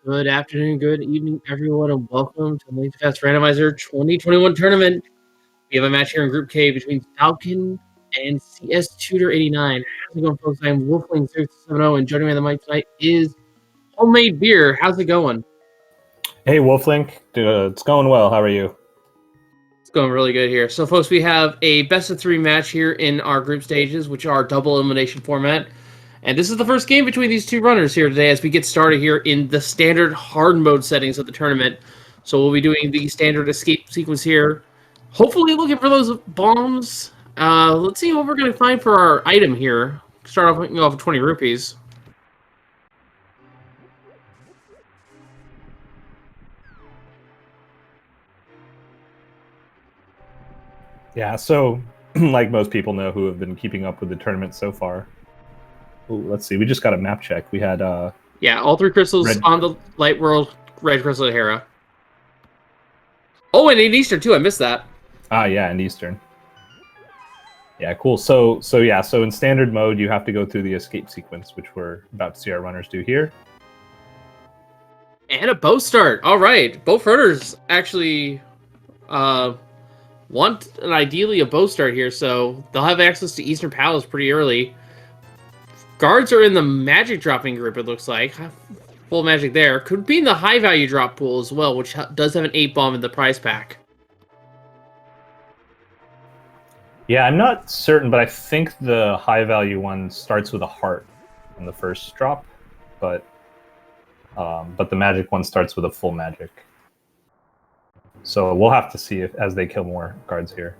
Good afternoon, good evening, everyone, and welcome to the LaserFest Randomizer 2021 Tournament. We have a match here in Group K between Falcon and cstutor89. How's it going, folks? I'm Wolfling670, and joining me on the mic tonight is Homemade Beer. How's it going? Hey, Wolflink. It's going well. How are you? It's going really good here. So, folks, we have a best-of-3 match here in our group stages, which are double elimination format. And this is the first game between these two runners here today as we get started here in the standard hard mode settings of the tournament. So we'll be doing the standard escape sequence here. Hopefully looking for those bombs. Let's see what we're going to find for our item here. Start off with 20 rupees. Yeah, so like most people know who have been keeping up with the tournament so far. Ooh, let's see. We just got a map check. We had Yeah, all 3 crystals on the light world, red crystal at Hera. Oh, and in Eastern too. I missed that. Yeah, in Eastern. Yeah, cool. So in standard mode, you have to go through the escape sequence, which we're about to see our runners do here. And a bow start. All right, both runners actually want ideally a bow start here, so they'll have access to Eastern Palace pretty early. Guards are in the magic dropping group, it looks like. Full magic there. Could be in the high value drop pool as well, which does have an 8 bomb in the prize pack. Yeah, I'm not certain, but I think the high value one starts with a heart on the first drop, but the magic one starts with a full magic. So we'll have to see as they kill more guards here.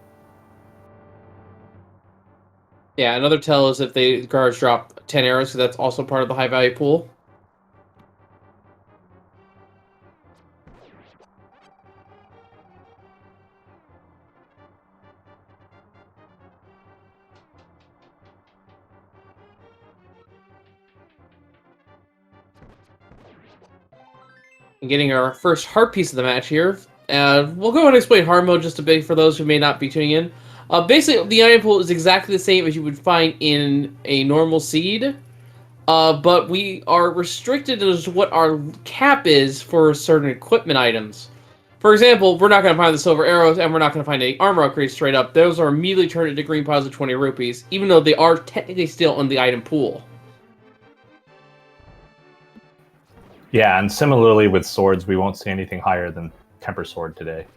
Yeah, another tell is if the guards drop 10 arrows, so that's also part of the high value pool. And getting our first heart piece of the match here. We'll go ahead and explain hard mode just a bit for those who may not be tuning in. Basically, the item pool is exactly the same as you would find in a normal seed. But we are restricted as to what our cap is for certain equipment items. For example, we're not going to find the silver arrows, and we're not going to find any armor upgrades straight up. Those are immediately turned into green piles of 20 rupees, even though they are technically still in the item pool. Yeah, and similarly with swords, we won't see anything higher than Temper Sword today.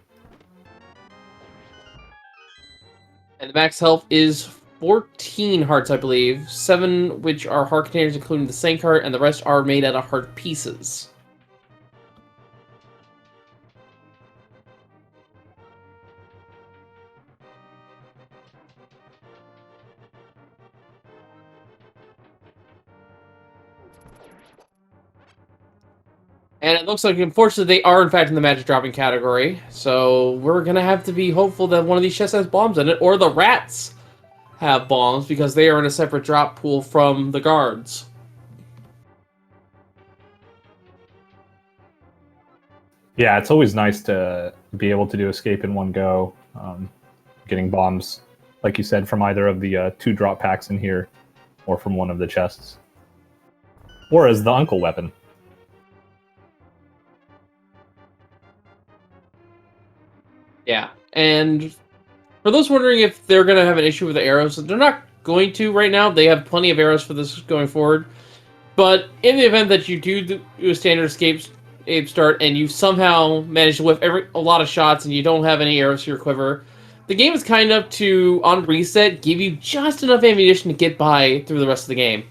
And the max health is 14 hearts, I believe. 7 which are heart containers, including the Sank heart, and the rest are made out of heart pieces. And it looks like, unfortunately, they are, in fact, in the magic dropping category. So we're going to have to be hopeful that one of these chests has bombs in it, or the rats have bombs, because they are in a separate drop pool from the guards. Yeah, it's always nice to be able to do escape in one go. Getting bombs, like you said, from either of the 2 drop packs in here, or from one of the chests. Or as the uncle weapon. Yeah, and for those wondering if they're going to have an issue with the arrows, they're not going to right now. They have plenty of arrows for this going forward. But in the event that you do a standard escape start and you somehow manage to whiff a lot of shots and you don't have any arrows to your quiver, the game is kind enough to, on reset, give you just enough ammunition to get by through the rest of the game.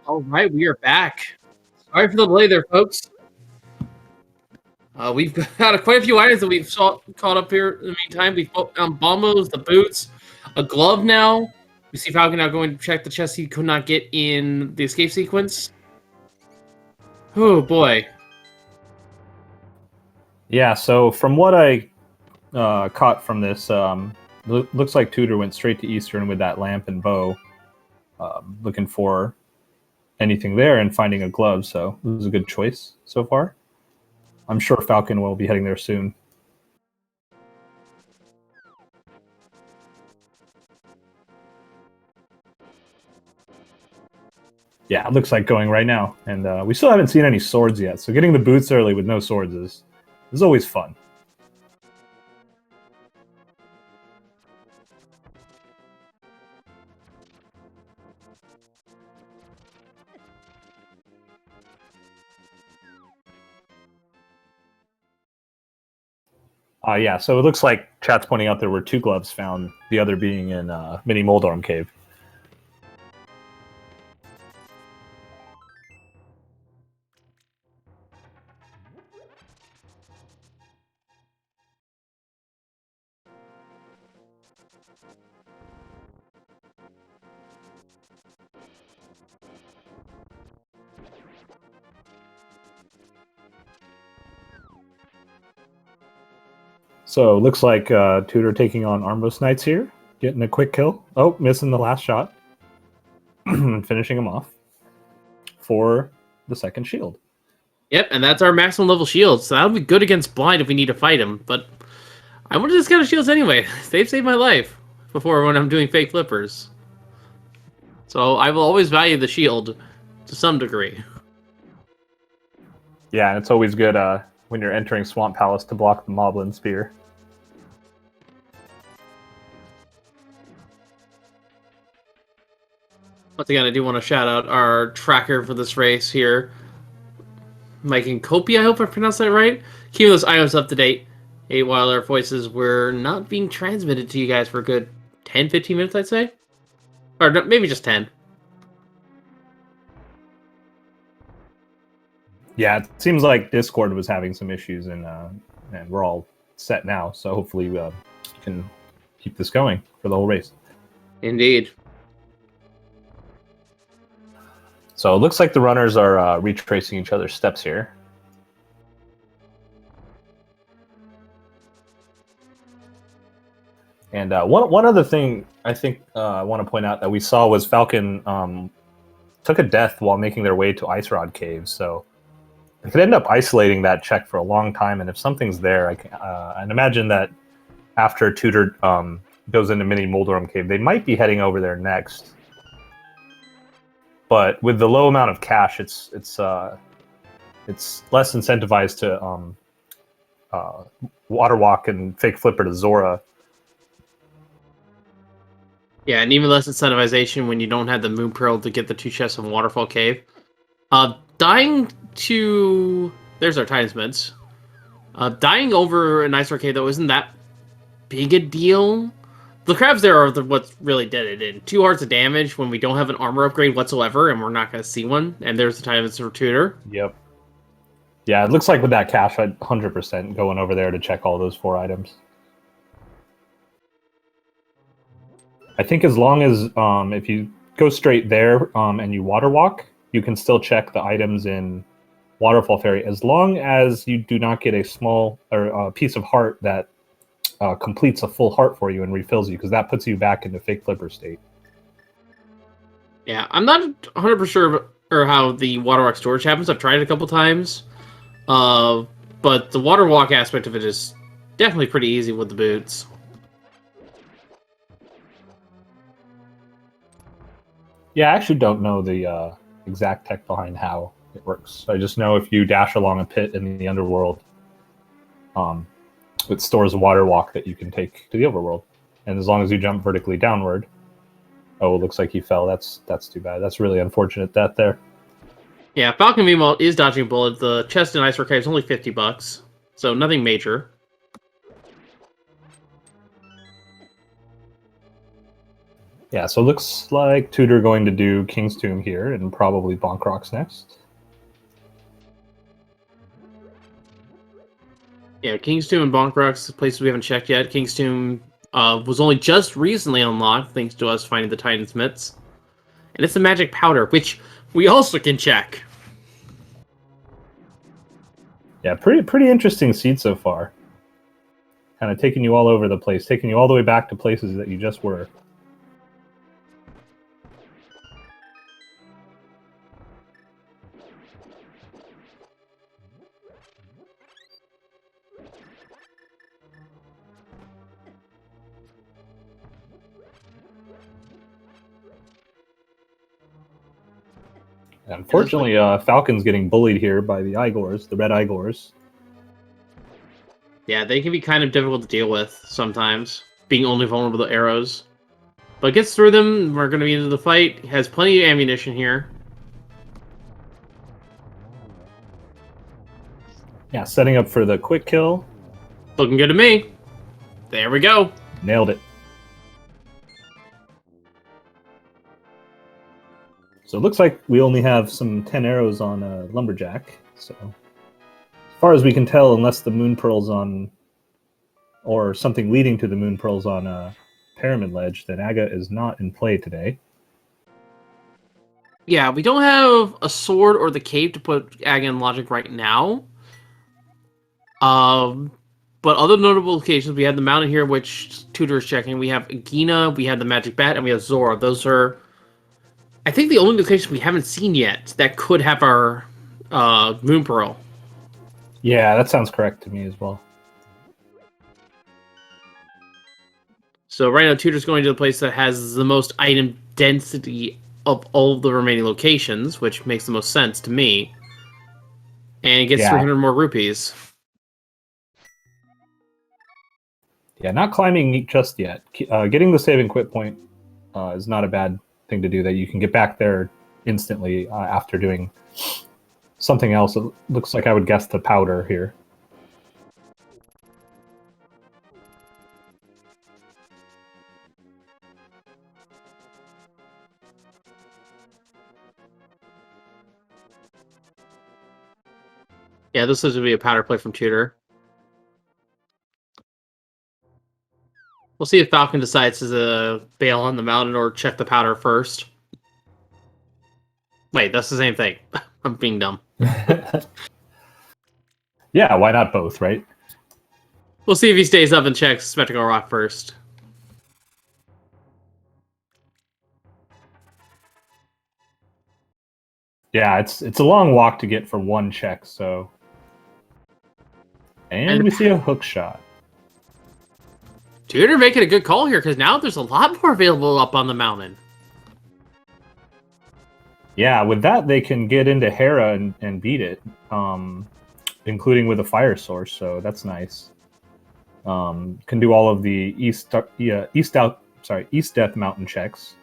All right, we are back. Sorry for the delay there, folks. We've got quite a few items that we've caught up here in the meantime. We've got bombos, the boots, a glove now. We see Falcon now going to check the chest he could not get in the escape sequence. Oh, boy. Yeah, so from what I caught from this, looks like Tutor went straight to Eastern with that lamp and bow, looking for anything there and finding a glove, so it was a good choice so far. I'm sure Falcon will be heading there soon. Yeah, it looks like going right now, and we still haven't seen any swords yet, so getting the boots early with no swords is always fun. Yeah, so it looks like chat's pointing out there were 2 gloves found, the other being in Mini Moldorm Cave. So it looks like Tutor taking on Armbost Knights here, getting a quick kill. Oh, missing the last shot. And finishing him off for the second shield. Yep, and that's our maximum level shield, so that'll be good against blind if we need to fight him, but I wanted this kind of shields anyway. They've saved my life before when I'm doing fake flippers. So I will always value the shield to some degree. Yeah, and it's always good when you're entering Swamp Palace to block the Moblin Spear. Once again, I do want to shout out our tracker for this race here. Mike and Kopi, I hope I pronounced that right. Keep those items up to date. While our voices were not being transmitted to you guys for a good 10-15 minutes, I'd say. Or maybe just 10. Yeah, it seems like Discord was having some issues, and we're all set now, so hopefully we can keep this going for the whole race. Indeed. So it looks like the runners are retracing each other's steps here. And one other thing I think I want to point out that we saw was Falcon took a death while making their way to Ice Rod Cave. So they could end up isolating that check for a long time. And if something's there, I'd imagine that after Tutor goes into Mini Moldorum Cave, they might be heading over there next. But with the low amount of cash, it's less incentivized to water walk and fake flipper to Zora. Yeah, and even less incentivization when you don't have the Moon Pearl to get the 2 chests in Waterfall Cave. Dying to... There's our Titans. Dying over an Ice Arcade, though, isn't that big a deal? The crabs there are what really did it in. 2 hearts of damage when we don't have an armor upgrade whatsoever, and we're not going to see one. And there's the Titans for Tutor. Yep. Yeah, it looks like with that cash, I'd 100% going over there to check all those 4 items. I think as long as if you go straight there and you water walk, you can still check the items in Waterfall Ferry as long as you do not get a small or a piece of heart that completes a full heart for you and refills you, because that puts you back into fake flipper state. Yeah, I'm not 100% sure or how the water walk storage happens. I've tried it a couple times, but the water walk aspect of it is definitely pretty easy with the boots. Yeah, I actually don't know the exact tech behind how it works. I just know if you dash along a pit in the underworld, it stores a water walk that you can take to the overworld. And as long as you jump vertically downward... Oh, it looks like he fell. That's too bad. That's really unfortunate death there. Yeah, Falcon meanwhile is dodging a bullet. The chest in Ice Arcade is only $50, so nothing major. Yeah, so it looks like Tutor going to do King's Tomb here and probably Bonk Rocks next. Yeah, King's Tomb and Bonk Rocks, places we haven't checked yet. King's Tomb was only just recently unlocked, thanks to us finding the Titan's Mitts. And it's the magic powder, which we also can check. Yeah, pretty interesting seed so far. Kind of taking you all over the place, taking you all the way back to places that you just were. Unfortunately, Falcon's getting bullied here by the Igors, the red Igors. Yeah, they can be kind of difficult to deal with sometimes, being only vulnerable to arrows. But gets through them, we're going to be into the fight. Has plenty of ammunition here. Yeah, setting up for the quick kill. Looking good to me. There we go. Nailed it. So it looks like we only have some 10 arrows on Lumberjack. So as far as we can tell, unless the Moon Pearl's on, or something leading to the Moon Pearl's on Pyramid Ledge, then Aga is not in play today. Yeah, we don't have a sword or the cape to put Aga in logic right now. But other notable locations, we have the mountain here, which Tutor is checking. We have Gina, we have the Magic Bat, and we have Zora. Those are, I think, the only locations we haven't seen yet that could have our Moon Pearl. Yeah, that sounds correct to me as well. So right now, Tutor's going to the place that has the most item density of all of the remaining locations, which makes the most sense to me. And it gets 300 more rupees. Yeah, not climbing just yet. Getting the save and quit point is not a bad thing to do, that you can get back there instantly after doing something else. It looks like I would guess the powder here. Yeah, this is going to be a powder play from Tutor. We'll see if Falcon decides to bail on the mountain or check the powder first. Wait, that's the same thing. I'm being dumb. Yeah, why not both, right? We'll see if he stays up and checks Spectacle Rock first. Yeah, it's a long walk to get for one check, so... And we see a hook shot. Tutor making a good call here, because now there's a lot more available up on the mountain. Yeah, with that, they can get into Hera and beat it, including with a fire source, so that's nice. Can do all of the East Death Mountain checks.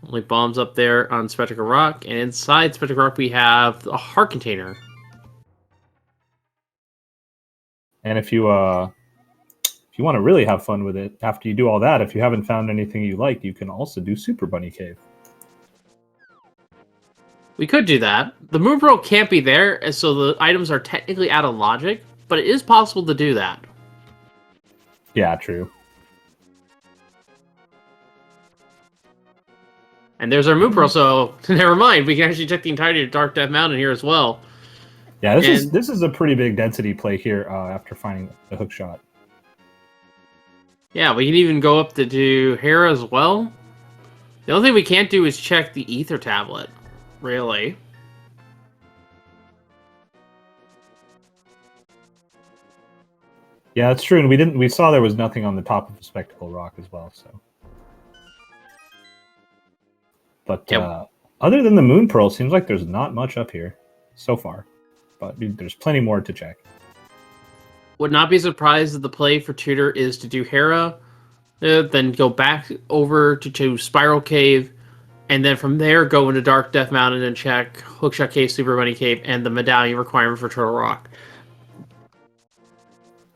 Only bombs up there on Spectacle Rock, and inside Spectacle Rock we have a heart container. And if you want to really have fun with it, after you do all that, if you haven't found anything you like, you can also do Super Bunny Cave. We could do that. The Moon Pearl can't be there, so the items are technically out of logic, but it is possible to do that. Yeah, true. And there's our Moon Pearl, so never mind. We can actually check the entirety of Dark Death Mountain here as well. Yeah, this is a pretty big density play here after finding the hook shot. Yeah, we can even go up to do Hera as well. The only thing we can't do is check the Ether Tablet, really. Yeah, that's true, and we saw there was nothing on the top of the Spectacle Rock as well, so. But Yep. Other than the Moon Pearl, seems like there's not much up here so far. But there's plenty more to check. Would not be surprised if the play for Tutor is to do Hera, then go back over to Spiral Cave, and then from there go into Dark Death Mountain and check Hookshot Cave, Super Bunny Cave, and the medallion requirement for Turtle Rock.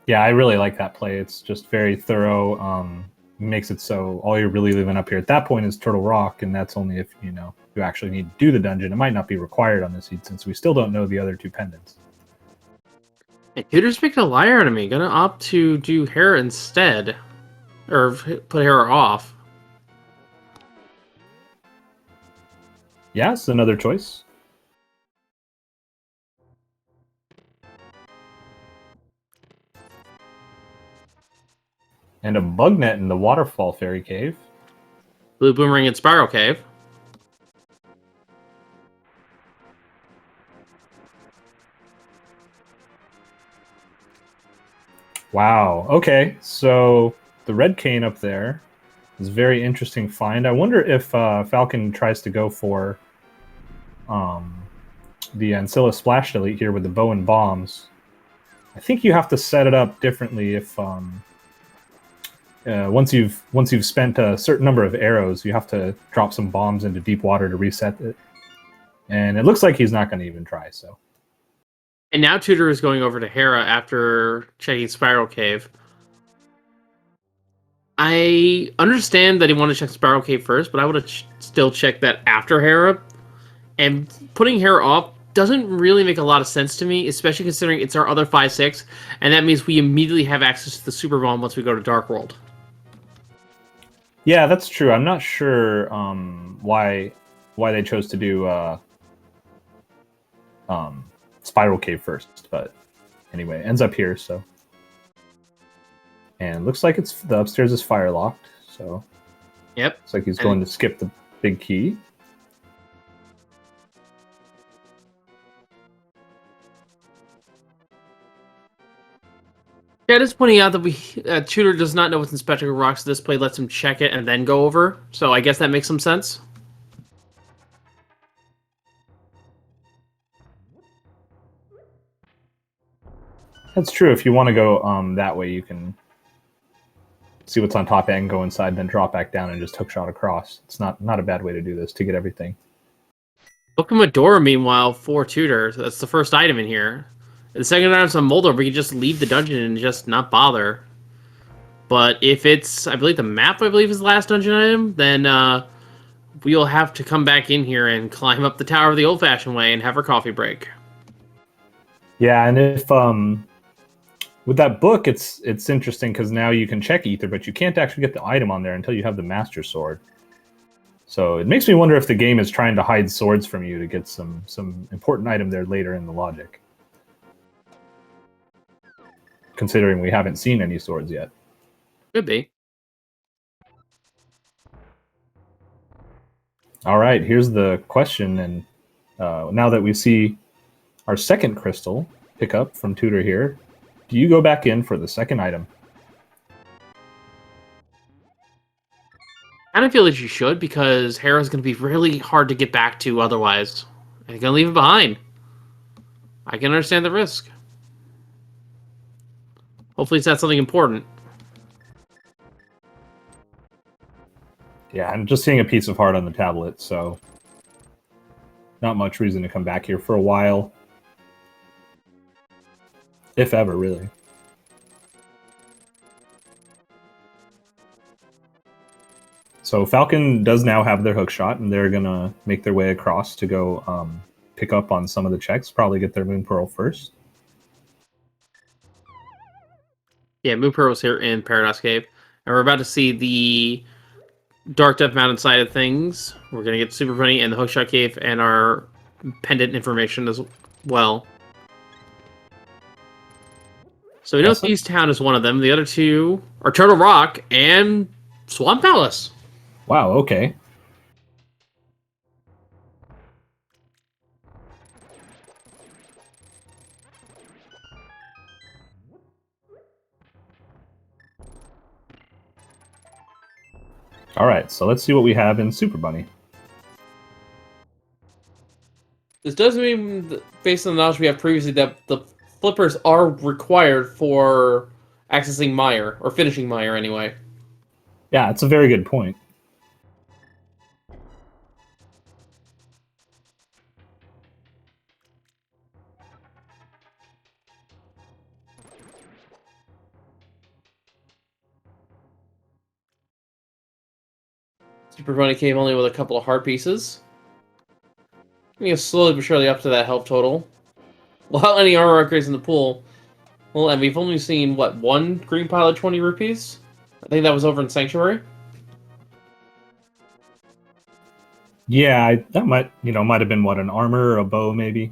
Yeah, I really like that play. It's just very thorough. Makes it so all you're really leaving up here at that point is Turtle Rock, and that's only if you actually need to do the dungeon. It might not be required on this seed since we still don't know the other two pendants. And Tutor's picking a liar out of me. Gonna opt to do Hera instead, or put Hera off. Yeah, it's another choice. And a bug net in the Waterfall Fairy Cave. Blue Boomerang in Spiral Cave. Wow. Okay, so the red cane up there is a very interesting find. I wonder if Falcon tries to go for the Ancilla Splash Delete here with the bow and bombs. I think you have to set it up differently if once you've spent a certain number of arrows, you have to drop some bombs into deep water to reset it. And it looks like he's not going to even try, so. And now Tutor is going over to Hera after checking Spiral Cave. I understand that he wanted to check Spiral Cave first, but I would have still checked that after Hera. And putting Hera off doesn't really make a lot of sense to me, especially considering it's our other 5/6, and that means we immediately have access to the Super Bomb once we go to Dark World. Yeah, that's true. I'm not sure why they chose to do Spiral Cave first, but anyway, it ends up here, so. And looks like the upstairs is fire locked, so. Yep. Looks like he's going to skip the big key. Yeah, just pointing out that Tutor does not know what's in Spectacle Rock, so this play lets him check it and then go over. So I guess that makes some sense. That's true. If you want to go that way, you can see what's on top and go inside, then drop back down and just hookshot across. It's not a bad way to do this to get everything. Look at Medora, meanwhile, for Tutor. So that's the first item in here. The second item's on Moldor, we can just leave the dungeon and just not bother. But if it's, I believe the map, is the last dungeon item, then we'll have to come back in here and climb up the tower the old-fashioned way and have our coffee break. Yeah, and if with that book, it's interesting because now you can check Ether, but you can't actually get the item on there until you have the Master Sword. So it makes me wonder if the game is trying to hide swords from you to get some important item there later in the logic. Considering we haven't seen any swords yet. Could be. All right, here's the question, and now that we see our second crystal pick up from Tutor here, do you go back in for the second item? I don't feel that you should, because Hera's going to be really hard to get back to otherwise. And you're going to leave it behind. I can understand the risk. Hopefully it's not something important. Yeah, I'm just seeing a piece of heart on the tablet, so not much reason to come back here for a while. If ever, really. So Falcon does now have their hook shot, and they're going to make their way across to go pick up on some of the checks, probably get their Moon Pearl first. Yeah, Moon Pearl was here in Paradox Cave. And we're about to see the Dark Death Mountain side of things. We're going to get Super Bunny and the Hookshot Cave and our pendant information as well. So we know Thieves Town is one of them. The other two are Turtle Rock and Swan Palace. Wow, okay. Alright, so let's see what we have in Super Bunny. This does mean, based on the knowledge we have previously, that the flippers are required for accessing Mire, or finishing Mire anyway. Yeah, it's a very good point. Super Bunny came only with a couple of heart pieces. We get slowly but surely up to that health total. Without any armor upgrades in the pool. Well, and we've only seen, what, one green pile of 20 rupees? I think that was over in Sanctuary. Yeah, that might have been, what, an armor or a bow, maybe?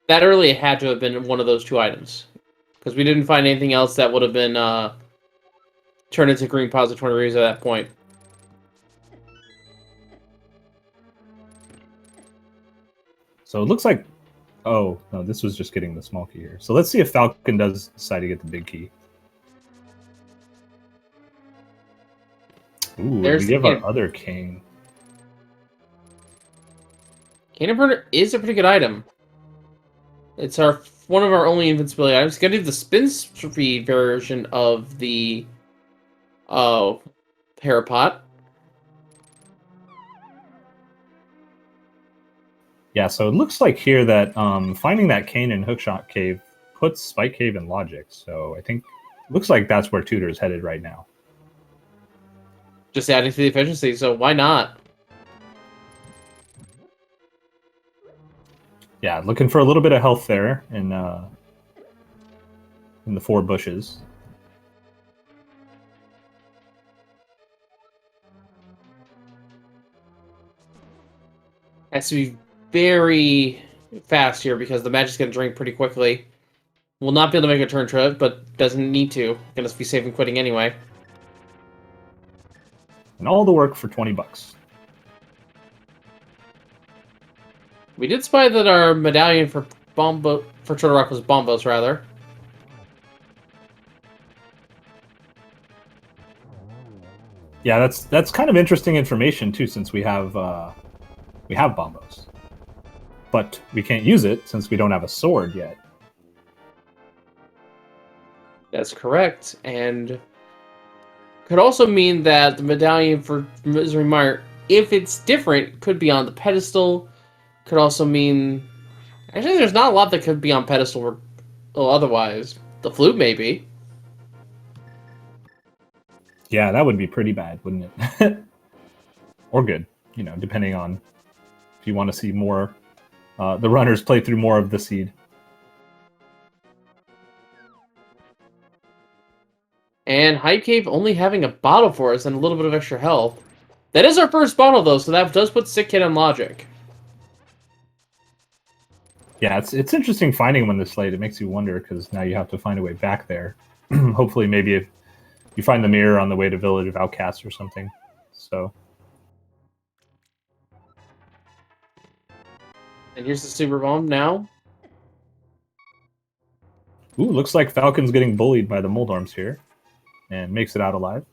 That early it had to have been one of those two items. Because we didn't find anything else that would have been turned into green piles of 20 rupees at that point. So it looks like... Oh, no, this was just getting the small key here. So let's see if Falcon does decide to get the big key. Ooh, we have our other king. Cannon Burner is a pretty good item. It's one of our only invincibility items. It's gonna do the spin speed version of the Parapot. Yeah, so it looks like here that finding that cane in Hookshot Cave puts Spike Cave in logic. So I think looks like that's where Tutor is headed right now. Just adding to the efficiency, so why not? Yeah, looking for a little bit of health there in the 4 bushes. Has to be very fast here because the magic's gonna drain pretty quickly. Will not be able to make a turn trip, but doesn't need to. Gonna be safe and quitting anyway. And all the work for 20 bucks. We did spy that our medallion for Turtle Rock was Bombos, rather. Yeah, that's kind of interesting information too, since we have Bombos. But we can't use it since we don't have a sword yet. That's correct, and could also mean that the medallion for Misery Mire, if it's different, could be on the pedestal. Could also mean... Actually, there's not a lot that could be on pedestal or otherwise. The flute, maybe. Yeah, that would be pretty bad, wouldn't it? Or good, depending on if you want to see more... the runners play through more of the seed. And Hype Cave only having a bottle for us and a little bit of extra health. That is our first bottle, though, so that does put Sick Kid on logic. Yeah, it's interesting finding them in this slate. It makes you wonder, because now you have to find a way back there. Hopefully, maybe if you find the mirror on the way to Village of Outcasts or something. So. And here's the Super Bomb now. Ooh, looks like Falcon's getting bullied by the Moldorms here, and makes it out alive.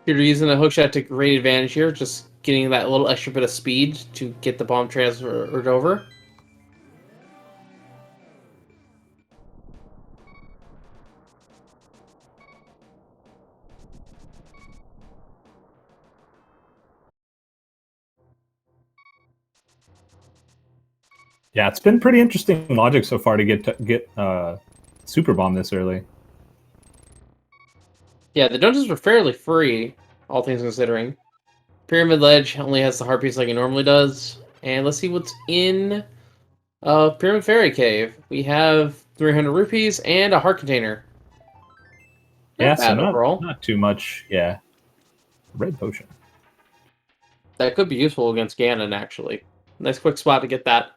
You're using the hookshot to great advantage here, just getting that little extra bit of speed to get the bomb transferred over. Yeah, it's been pretty interesting logic so far to get Super Bomb this early. Yeah, the dungeons were fairly free, all things considering. Pyramid Ledge only has the heart piece like it normally does. And let's see what's in Pyramid Fairy Cave. We have 300 rupees and a heart container. Yeah, Not bad so overall. not too much. Yeah, red potion. That could be useful against Ganon, actually. Nice quick spot to get that.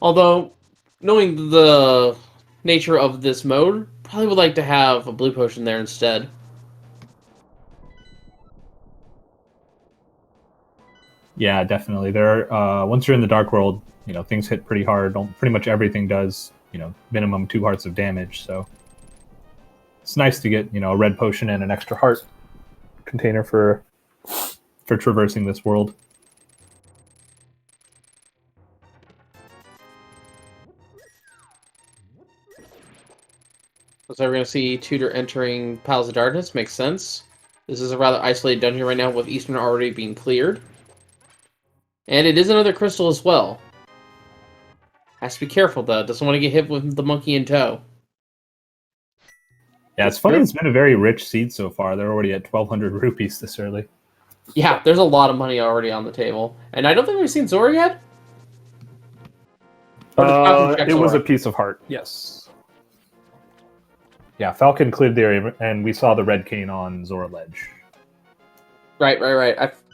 Although, knowing the nature of this mode, probably would like to have a blue potion there instead. Yeah, definitely. There are, once you're in the Dark World, you know, things hit pretty hard. Pretty much everything does, you know, minimum 2 hearts of damage. So it's nice to get, you know, a red potion and an extra heart container for traversing this world. So we're going to see Tutor entering Palace of Darkness. Makes sense. This is a rather isolated dungeon right now with Eastern already being cleared. And it is another crystal as well. Has to be careful, though. Doesn't want to get hit with the monkey in tow. Yeah, it's funny. It's been a very rich seed so far. They're already at 1,200 rupees this early. Yeah, there's a lot of money already on the table. And I don't think we've seen Zora yet. It was a piece of heart, yes. Yeah, Falcon cleared the area, and we saw the red cane on Zora Ledge. Right.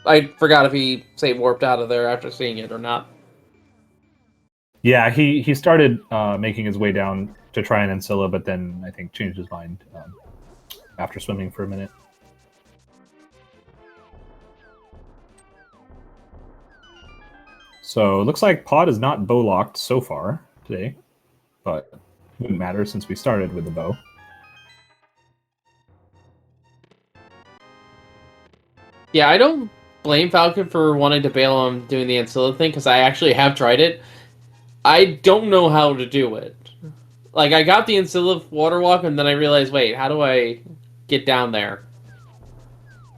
I forgot if he, say, warped out of there after seeing it or not. Yeah, he started making his way down to try and Ancilla, but then I think changed his mind after swimming for a minute. So it looks like Pod is not bow locked so far today, but it wouldn't matter since we started with the bow. Yeah, I don't blame Falcon for wanting to bail on doing the Ancilla thing, because I actually have tried it. I don't know how to do it. Like, I got the Ancilla water walk, and then I realized, wait, how do I get down there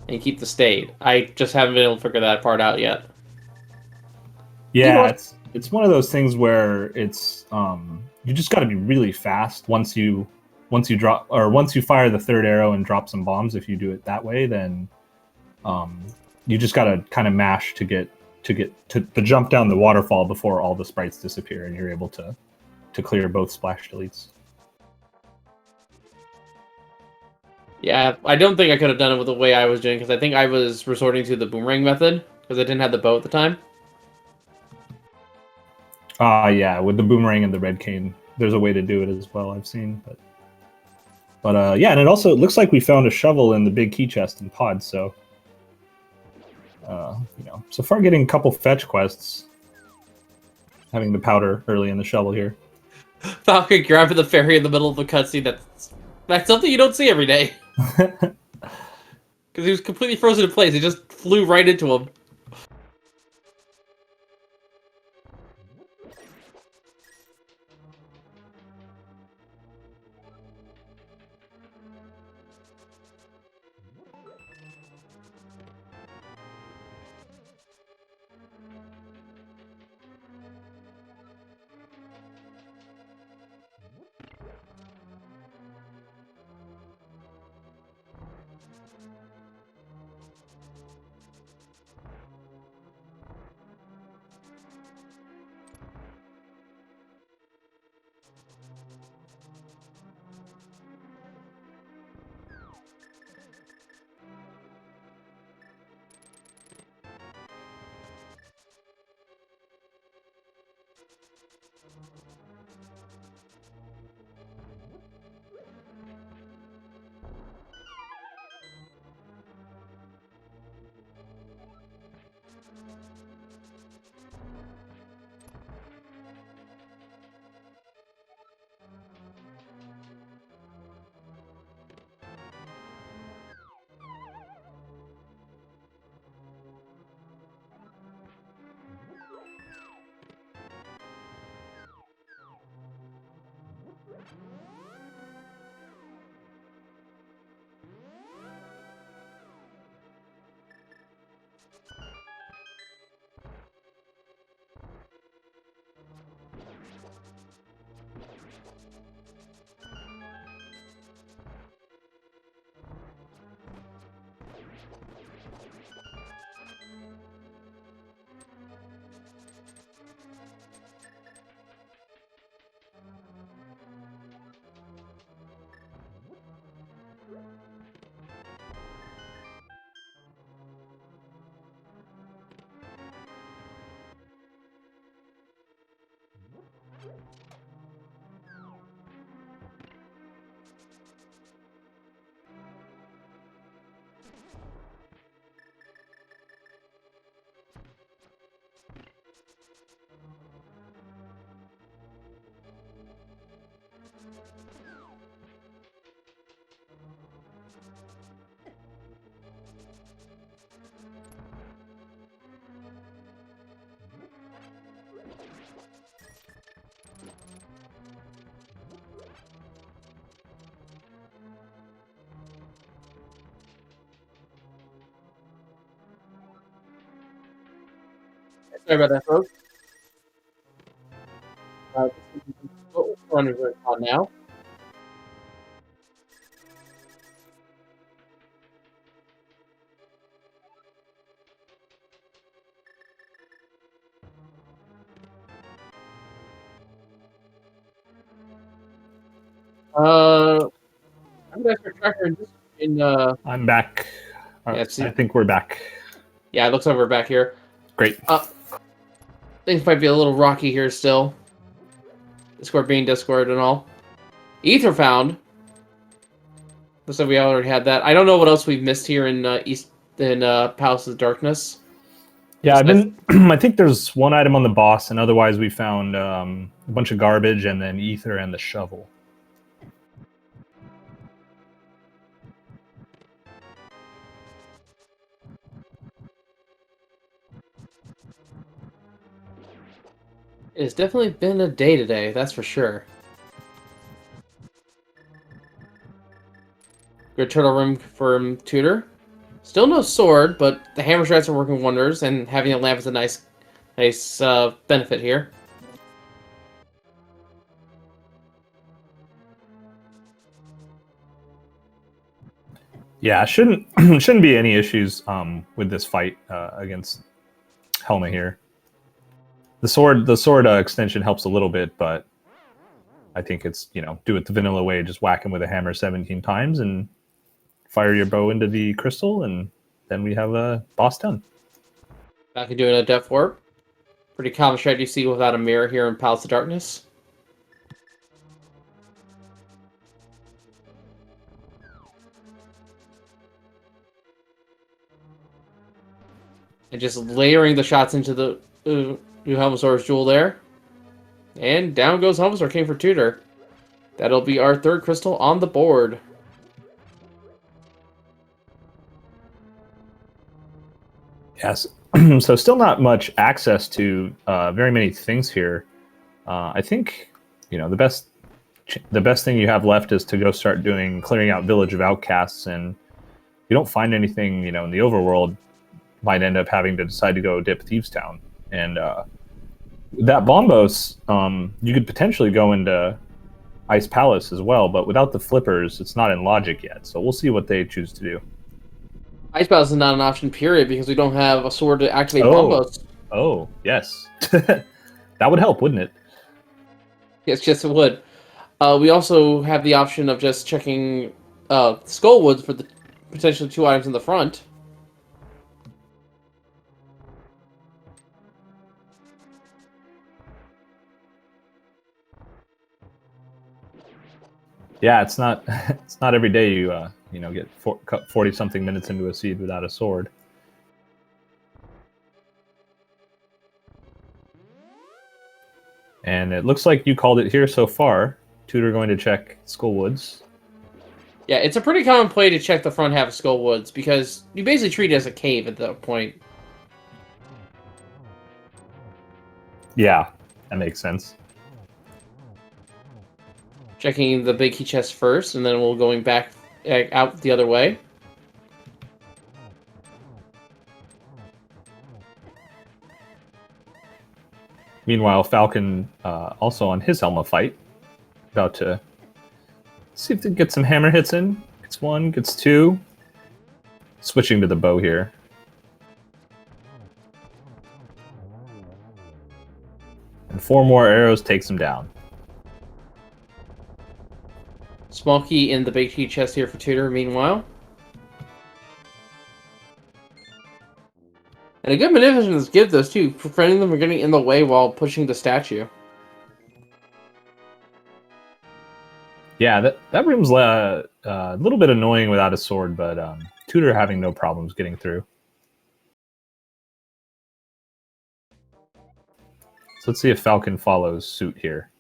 and keep the state? I just haven't been able to figure that part out yet. Yeah, it's one of those things where it's you just got to be really fast once you drop, or once you fire the third arrow and drop some bombs. If you do it that way, then you just got to kind of mash to jump down the waterfall before all the sprites disappear, and you're able to clear both splash deletes. Yeah, I don't think I could have done it with the way I was doing, because I think I was resorting to the boomerang method, because I didn't have the bow at the time. Yeah, with the boomerang and the red cane, there's a way to do it as well, I've seen. But yeah, and it also looks like we found a shovel in the big key chest in Pod, so you know, so far getting a couple fetch quests, having the powder early in the shovel here. Falcon grabbing the fairy in the middle of the cutscene, that's something you don't see every day. Because he was completely frozen in place, he just flew right into him. Sorry about that, folks. What run is it on now? I'm back for tracker in I'm back. Yeah, I think we're back. yeah, it looks like we're back here. Great. Things might be a little rocky here still. Discord being Discord and all. Ether found. Looks like we already had that. I don't know what else we've missed here in Palace of Darkness. Yeah, I think there's one item on the boss, and otherwise we found a bunch of garbage and then ether and the shovel. It's definitely been a day today, that's for sure. Good turtle room for tutor. Still no sword, but the hammer strats are working wonders, and having a lamp is a nice benefit here. Yeah, shouldn't be any issues with this fight against Helma here. The sword extension helps a little bit, but I think it's, do it the vanilla way, just whack him with a hammer 17 times and fire your bow into the crystal, and then we have a boss done. Back to doing a Death Warp. Pretty common strategy you see without a mirror here in Palace of Darkness. And just layering the shots into the new Helmasaur's Jewel there. And down goes Helmasaur King for tutor. That'll be our third crystal on the board. Yes. So still not much access to very many things here. I think the best thing you have left is to go start clearing out Village of Outcasts, and if you don't find anything in the overworld, might end up having to decide to go dip Thieves Town. And that Bombos, you could potentially go into Ice Palace as well, but without the flippers, it's not in logic yet. So we'll see what they choose to do. Ice Palace is not an option, period, because we don't have a sword to activate Bombos. Oh, yes. That would help, wouldn't it? Yes, it would. We also have the option of just checking Skullwoods for the potentially 2 items in the front. Yeah, it's not every day you get 40-something minutes into a seed without a sword. And it looks like you called it here so far. Tutor going to check Skullwoods. Yeah, it's a pretty common play to check the front half of Skullwoods because you basically treat it as a cave at that point. Yeah, that makes sense. Checking the big key chest first, and then we'll going back out the other way. Meanwhile, Falcon also on his Helma fight. About to see if they get some hammer hits in. Gets one, gets two. Switching to the bow here. And 4 more arrows takes him down. Small key in the big key chest here for Tutor, meanwhile. And a good Magnificence gives those too, preventing them from getting in the way while pushing the statue. Yeah, that room's a little bit annoying without a sword, but Tutor having no problems getting through. So let's see if Falcon follows suit here.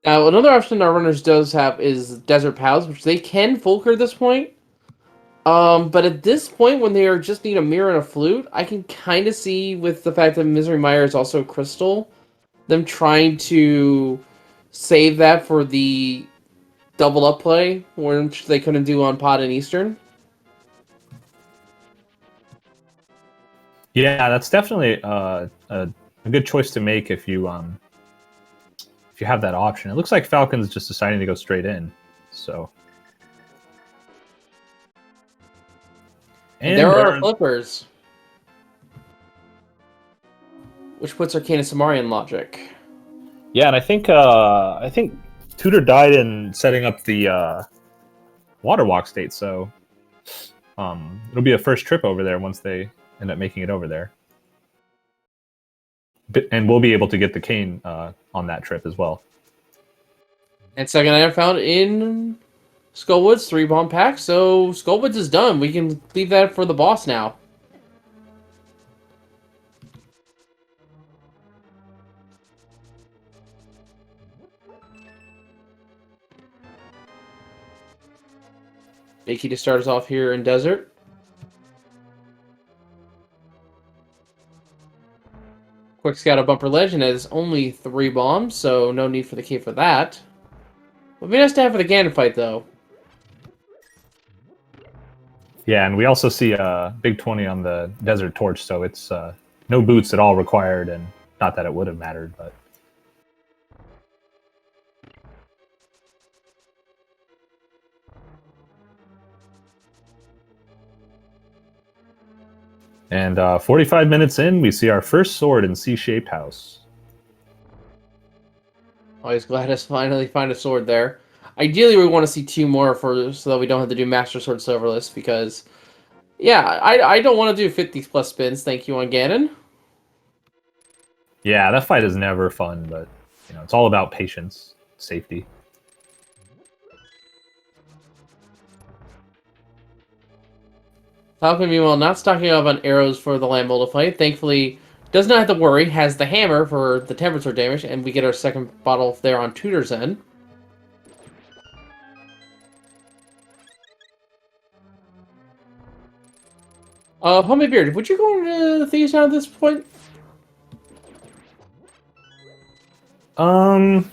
Now, another option our runners does have is Desert Pals, which they can Fulker at this point. But at this point, when they just need a mirror and a flute, I can kind of see, with the fact that Misery Mire is also Crystal, them trying to save that for the double up play, which they couldn't do on Pod and Eastern. Yeah, that's definitely a good choice to make if you have that option. It looks like Falcon's just deciding to go straight in. So, and there are flippers, which puts Arcana Samari in logic. Yeah, and I think Tutor died in setting up the water walk state, so it'll be a first trip over there once they end up making it over there. And we'll be able to get the cane on that trip as well. And second item found in Skullwoods, 3 bomb pack. So Skullwoods is done. We can leave that for the boss now. Big key to start us off here in Desert. Quick scout of Bumper Ledge, and it is only 3 bombs, so no need for the key for that. Would be nice to have for the Ganon fight, though. Yeah, and we also see a big 20 on the Desert Torch, so it's no boots at all required, and not that it would have mattered, but... And 45 minutes in, we see our first sword in C-shaped house. Always glad to finally find a sword there. Ideally, we want to see 2 more so that we don't have to do Master Sword Silverless, because, yeah, I don't want to do 50+ spins. Thank you on Ganon. Yeah, that fight is never fun, but it's all about patience, safety. Falcon, meanwhile, not stocking up on arrows for the Land Bolt to fight. Thankfully, does not have to worry. Has the hammer for the temperature damage, and we get our second bottle there on Tutor's end. Homie Beard, would you go into the Thieves now at this point? I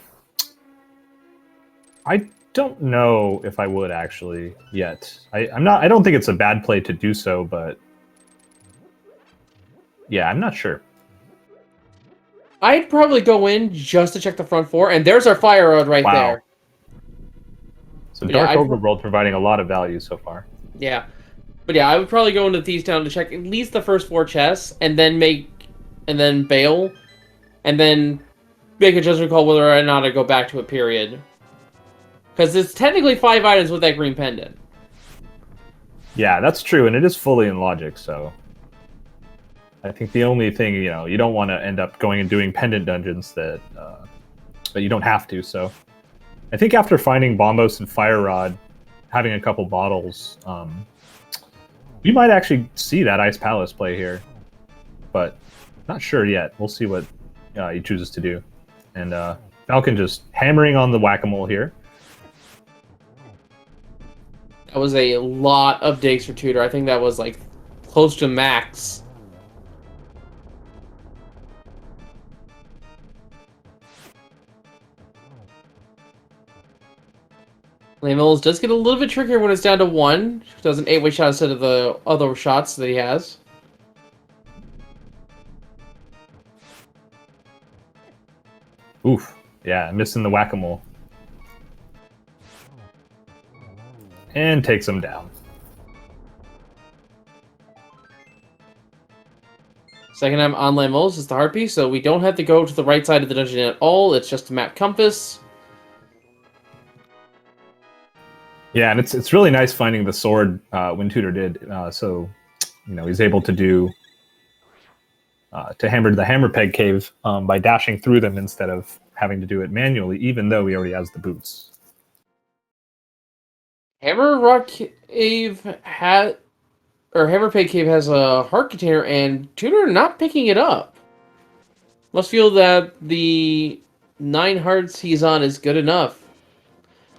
don't know if I would actually yet. I don't think it's a bad play to do so, but yeah, I'm not sure. I'd probably go in just to check the front 4, and there's our fire rod right there. So Dark Overworld providing a lot of value so far. Yeah. But yeah, I would probably go into Thieves Town to check at least the first 4 chests, and then bail, and then make a judgment call whether or not to go back to a period. Because it's technically 5 items with that green pendant. Yeah, that's true, and it is fully in logic, so... I think the only thing, you don't want to end up going and doing pendant dungeons that you don't have to, so... I think after finding Bombos and Fire Rod, having a couple bottles, we might actually see that Ice Palace play here. But Not sure yet. We'll see what he chooses to do. And Falcon just hammering on the whack-a-mole here. That was a lot of digs for Tutor. I think that was like close to max. Lamels does get a little bit trickier when it's down to 1. Does an 8-way shot instead of the other shots that he has. Oof. Yeah, missing the whack-a-mole. And takes him down. Second time on Lamels is the heart piece, so we don't have to go to the right side of the dungeon at all. It's just a map compass. Yeah, and it's really nice finding the sword when Tutor did. So, he's able to do to hammer the hammer peg cave by dashing through them instead of having to do it manually, even though he already has the boots. Hammer Peg Cave has a heart container, and Tutor not picking it up. Must feel that the 9 hearts he's on is good enough.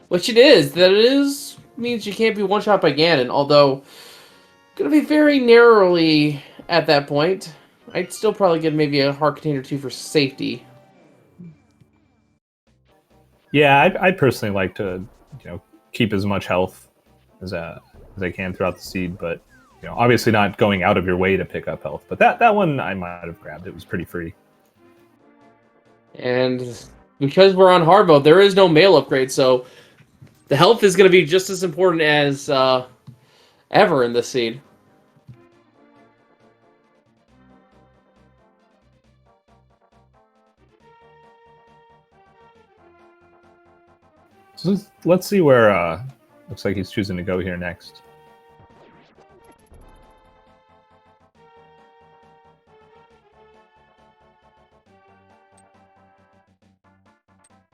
Which it is. That it is means you can't be one-shot by Ganon, although gonna be very narrowly at that point. I'd still probably get maybe a heart container or 2 for safety. Yeah, I personally like to, keep as much health as I can throughout the seed, but obviously not going out of your way to pick up health. But that one I might have grabbed. It was pretty free. And because we're on hard mode, there is no mail upgrade, so the health is going to be just as important as ever in this seed. So let's see where looks like he's choosing to go here next.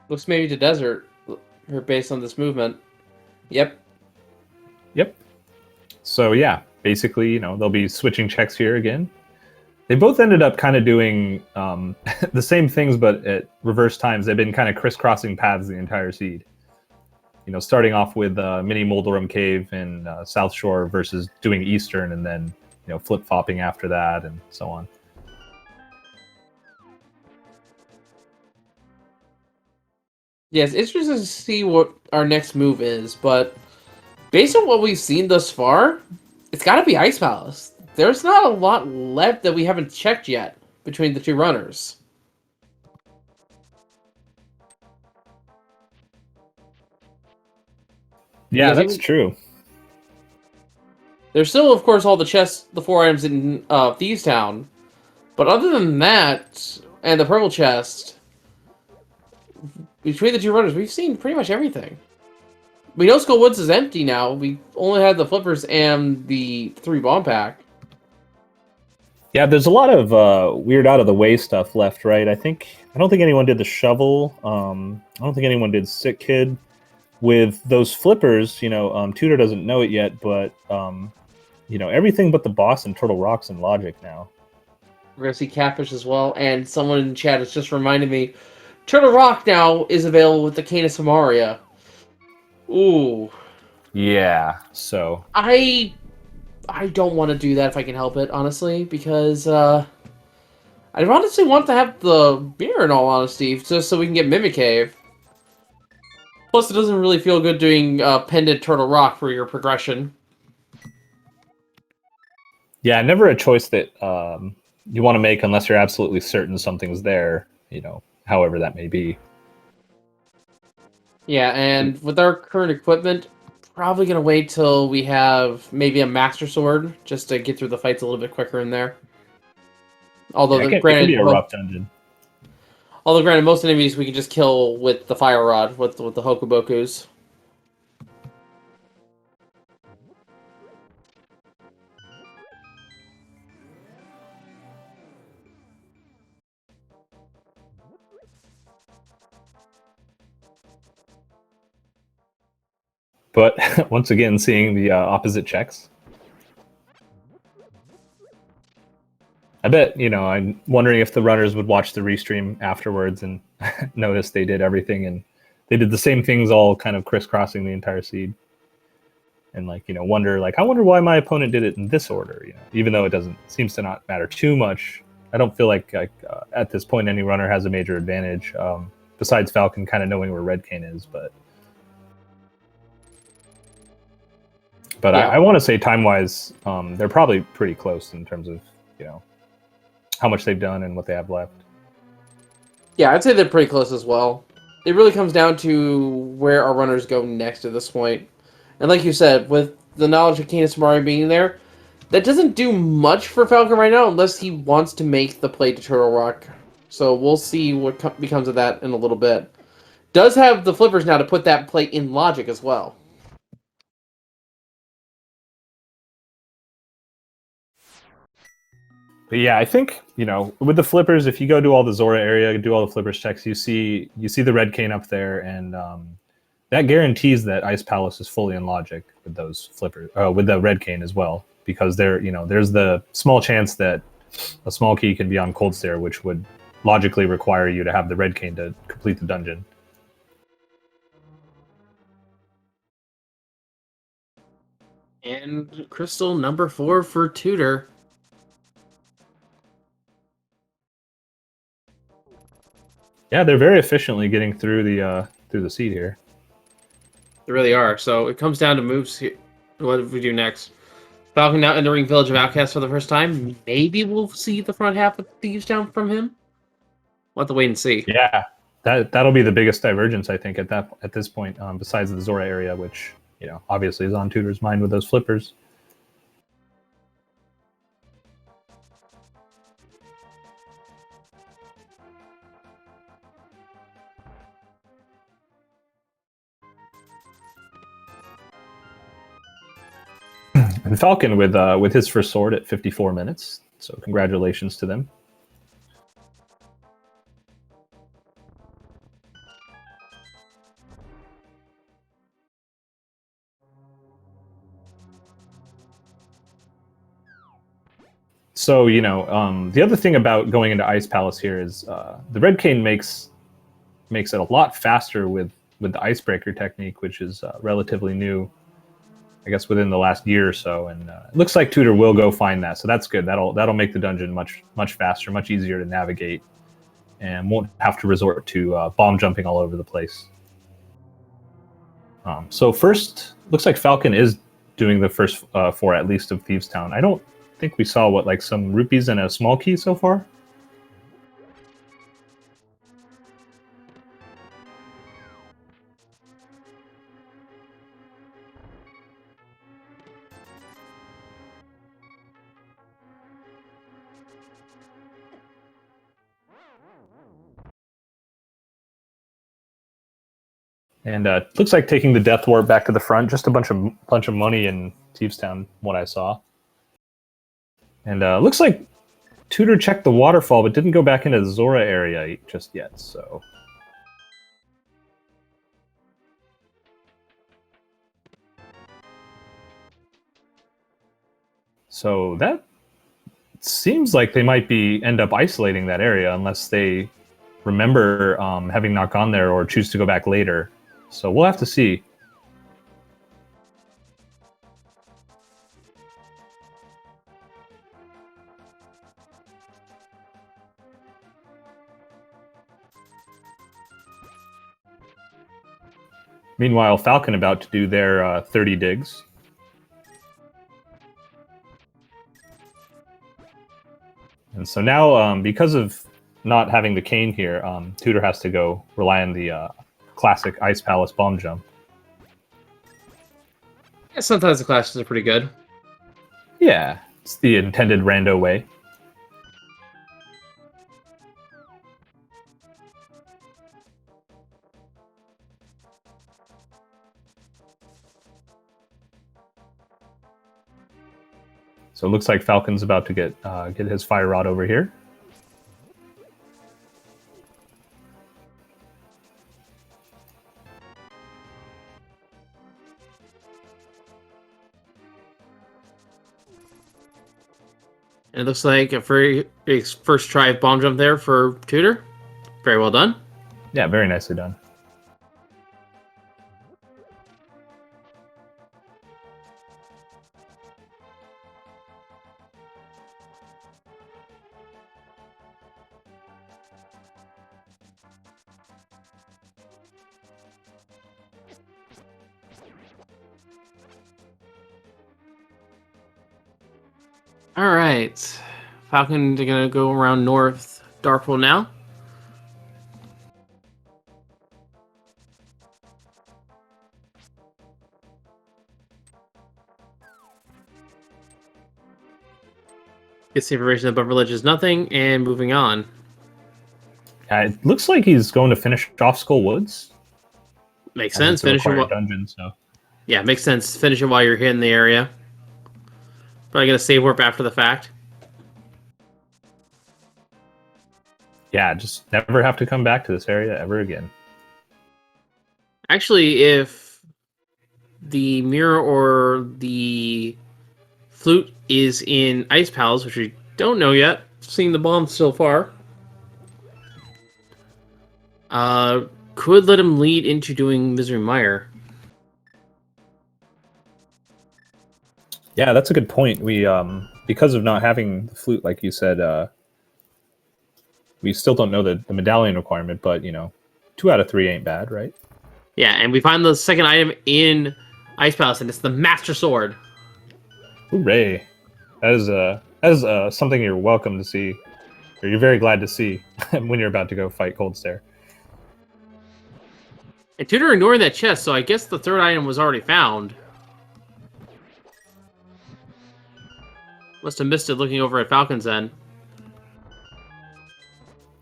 Looks maybe to desert, based on this movement. Yep. So yeah, basically, they'll be switching checks here again. They both ended up kind of doing the same things, but at reverse times. They've been kind of crisscrossing paths the entire seed. Starting off with Mini Moldorum Cave in South Shore versus doing Eastern, and then flip-flopping after that, and so on. Yes, it's interesting to see what our next move is, but based on what we've seen thus far, it's got to be Ice Palace. There's not a lot left that we haven't checked yet between the 2 runners. Yeah, that's true. There's still, of course, all the chests, the 4 items in Thieves Town. But other than that, and the purple chest, between the 2 runners, we've seen pretty much everything. We know Skull Woods is empty now. We only had the flippers and the 3 bomb pack. Yeah, there's a lot of weird out-of-the-way stuff left, right? I don't think anyone did the shovel. I don't think anyone did Sick Kid. With those flippers, Tutor doesn't know it yet, but, everything but the boss and Turtle Rock's in Logic now. We're going to see Catfish as well, and someone in chat has just reminded me, Turtle Rock now is available with the Canis Maria. Ooh. Yeah, so... I don't want to do that if I can help it, honestly, because, I honestly want to have the beer, in all honesty, just so we can get Mimic Cave. Plus, it doesn't really feel good doing Pendant Turtle Rock for your progression. Yeah, never a choice that you want to make unless you're absolutely certain something's there, however that may be. Yeah, and with our current equipment, probably going to wait till we have maybe a Master Sword, just to get through the fights a little bit quicker in there. Although, it can be a rough dungeon. Although, granted, most enemies we can just kill with the Fire Rod, with the Hokubokus. But once again, seeing the opposite checks. I bet, I'm wondering if the runners would watch the restream afterwards and notice they did everything and they did the same things all kind of crisscrossing the entire seed. And wonder I wonder why my opponent did it in this order, even though it seems to not matter too much. I don't feel like at this point any runner has a major advantage, besides Falcon kind of knowing where Red Cane is, but yeah. I want to say time-wise, they're probably pretty close in terms of, how much they've done and what they have left. Yeah, I'd say they're pretty close as well. It really comes down to where our runners go next at this point. And like you said, with the knowledge of Canis Mari being there, that doesn't do much for Falcon right now unless he wants to make the play to Turtle Rock. So we'll see what becomes of that in a little bit. Does have the flippers now to put that play in logic as well. But yeah, I think, with the flippers, if you go to all the Zora area, do all the flippers checks, you see the Red Cane up there, and that guarantees that Ice Palace is fully in logic with those flippers, with the Red Cane as well, because there's the small chance that a small key can be on Cold Stare, which would logically require you to have the Red Cane to complete the dungeon. And crystal number 4 for Tutor. Yeah, they're very efficiently getting through the seed here. They really are. So it comes down to moves here. What do we do next? Falcon now entering Village of Outcasts for the first time. Maybe we'll see the front half of Thieves Town from him. We'll have to wait and see. Yeah, that'll be the biggest divergence, I think, at this point, besides the Zora area, which obviously is on Tutor's mind with those flippers. And Falcon with his first sword at 54 minutes, so congratulations to them. So, the other thing about going into Ice Palace here is the Red Cane makes it a lot faster with the Icebreaker technique, which is relatively new, I guess, within the last year or so. And it looks like Tutor will go find that, so that's good. That'll make the dungeon much faster, much easier to navigate, and won't have to resort to bomb jumping all over the place. So first, looks like Falcon is doing the first 4 at least of Thieves Town. I don't think we saw some rupees and a small key so far. And looks like taking the Death Warp back to the front, just a bunch of money in Thieves Town, what I saw. And looks like Tutor checked the waterfall, but didn't go back into the Zora area just yet, so... So that seems like they might end up isolating that area, unless they remember having not gone there or choose to go back later. So we'll have to see. Meanwhile, Falcon about to do their 30 digs. And so now, because of not having the cane here, Tutor has to go rely on the classic Ice Palace bomb jump. Yeah, sometimes the classes are pretty good. Yeah, it's the intended rando way. So it looks like Falcon's about to get his fire rod over here. And it looks like a very first try of bomb jump there for Tutor. Very well done. Yeah, very nicely done. All right, Falcon, they're gonna go around north Darkpool now. Gets the information above village is nothing, and moving on. It looks like he's going to finish off Skull Woods. Makes sense. Finish it. Dungeon, so. Yeah, makes sense. Finish it while you're here in the area. Probably gonna save warp after the fact. Yeah, just never have to come back to this area ever again. Actually, if the mirror or the flute is in Ice Palace, which we don't know yet, seeing the bomb so far, could let him lead into doing Misery Mire. Yeah, that's a good point. We, because of not having the flute, like you said, we still don't know the medallion requirement, but, 2 out of 3 ain't bad, right? Yeah, and we find the second item in Ice Palace, and it's the Master Sword. Hooray! That is something you're welcome to see, or you're very glad to see when you're about to go fight Cold Stare. And Tutor ignoring that chest, so I guess the third item was already found. Must have missed it looking over at Falcon's end.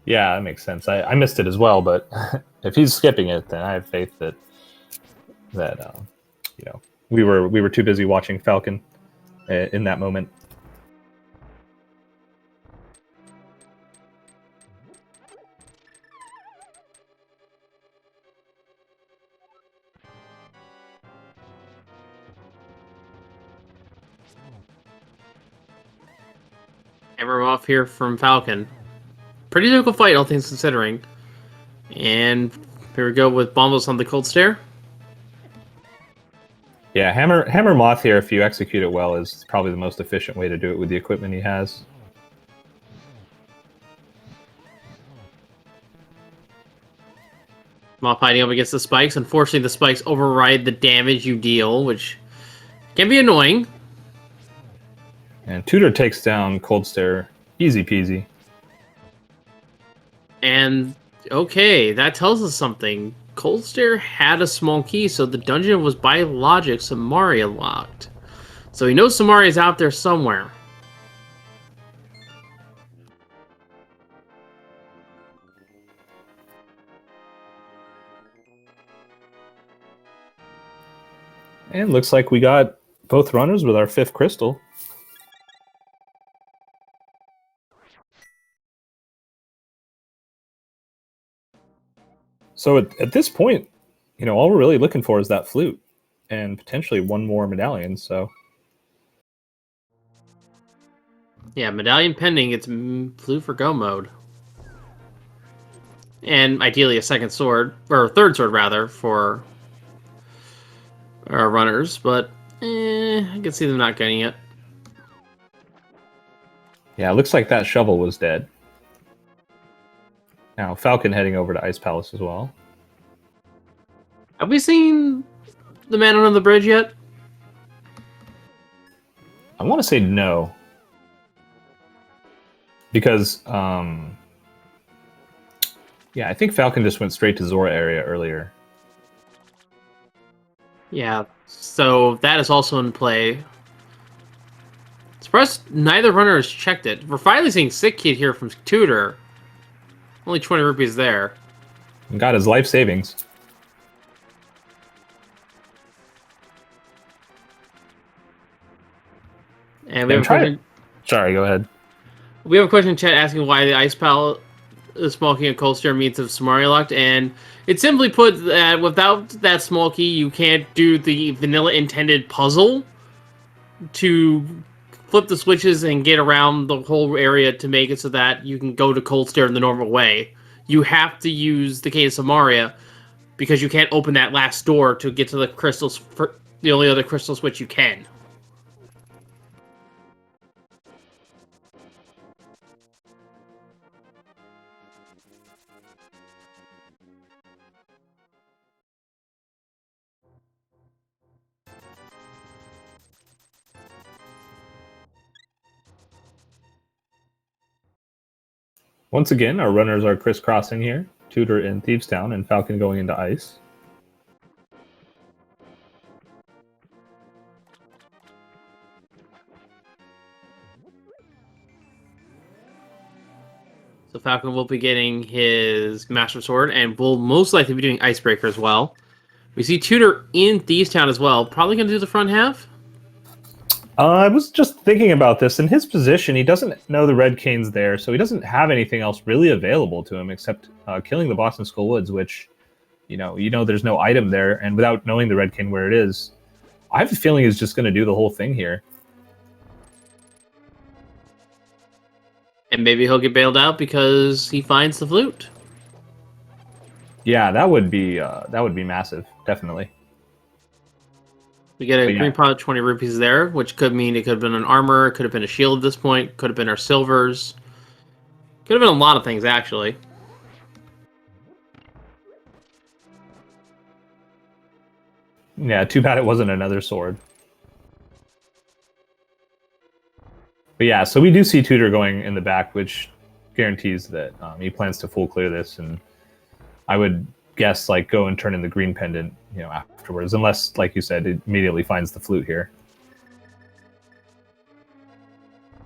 Yeah, that makes sense. I missed it as well, but if he's skipping it, then I have faith that we were too busy watching Falcon in that moment. And we're off here from Falcon. Pretty difficult fight, all things considering. And here we go with Bombos on the Cold Stare. Yeah, Hammer Moth here, if you execute it well, is probably the most efficient way to do it with the equipment he has. Moth fighting up against the spikes. Unfortunately, the spikes override the damage you deal, which can be annoying. And Tutor takes down Cold Stare easy peasy. And, okay, that tells us something. Cold Stare had a small key, so the dungeon was by logic Samaria locked. So he knows Samaria's out there somewhere. And looks like we got both runners with our 5th crystal. So at this point, all we're really looking for is that flute and potentially one more medallion, so. Yeah, medallion pending, it's flute for go mode. And ideally a second sword, or third sword rather, for our runners, but I can see them not getting it. Yeah, it looks like that shovel was dead. Now, Falcon heading over to Ice Palace as well. Have we seen the man under the bridge yet? I want to say no. Because, yeah, I think Falcon just went straight to Zora area earlier. Yeah, so that is also in play. Surprised neither runner has checked it. We're finally seeing Sick Kid here from Tutor. Only 20 rupees there. And got his life savings. And we have a question. Sorry, go ahead. We have a question in chat asking why the Ice Pal the small key and Cold Stare means of Samaria locked, and it's simply put that without that small key, you can't do the vanilla intended puzzle to flip the switches and get around the whole area to make it so that you can go to Cold Stare in the normal way. You have to use the Cadence of Maria because you can't open that last door to get to the crystals. The only other crystal switch you can. Once again, our runners are crisscrossing here. Tutor in Thievestown and Falcon going into ice. So Falcon will be getting his Master Sword and will most likely be doing Icebreaker as well. We see Tutor in Thievestown as well. Probably going to do the front half. I was just thinking about this. In his position, he doesn't know the Red Cane's there, so he doesn't have anything else really available to him except killing the Boston Skull Woods, which, you know, there's no item there, and without knowing the Red Cane where it is, I have a feeling he's just going to do the whole thing here. And maybe he'll get bailed out because he finds the flute. Yeah, that would be massive, definitely. We get a green pot of 20 rupees there, which could mean it could have been an armor, it could have been a shield at this point, could have been our silvers. Could have been a lot of things, actually. Yeah, too bad it wasn't another sword. But yeah, so we do see Tutor going in the back, which guarantees that he plans to full clear this, and I would guess like go and turn in the green pendant, you know, afterwards, unless, like you said, it immediately finds the flute here.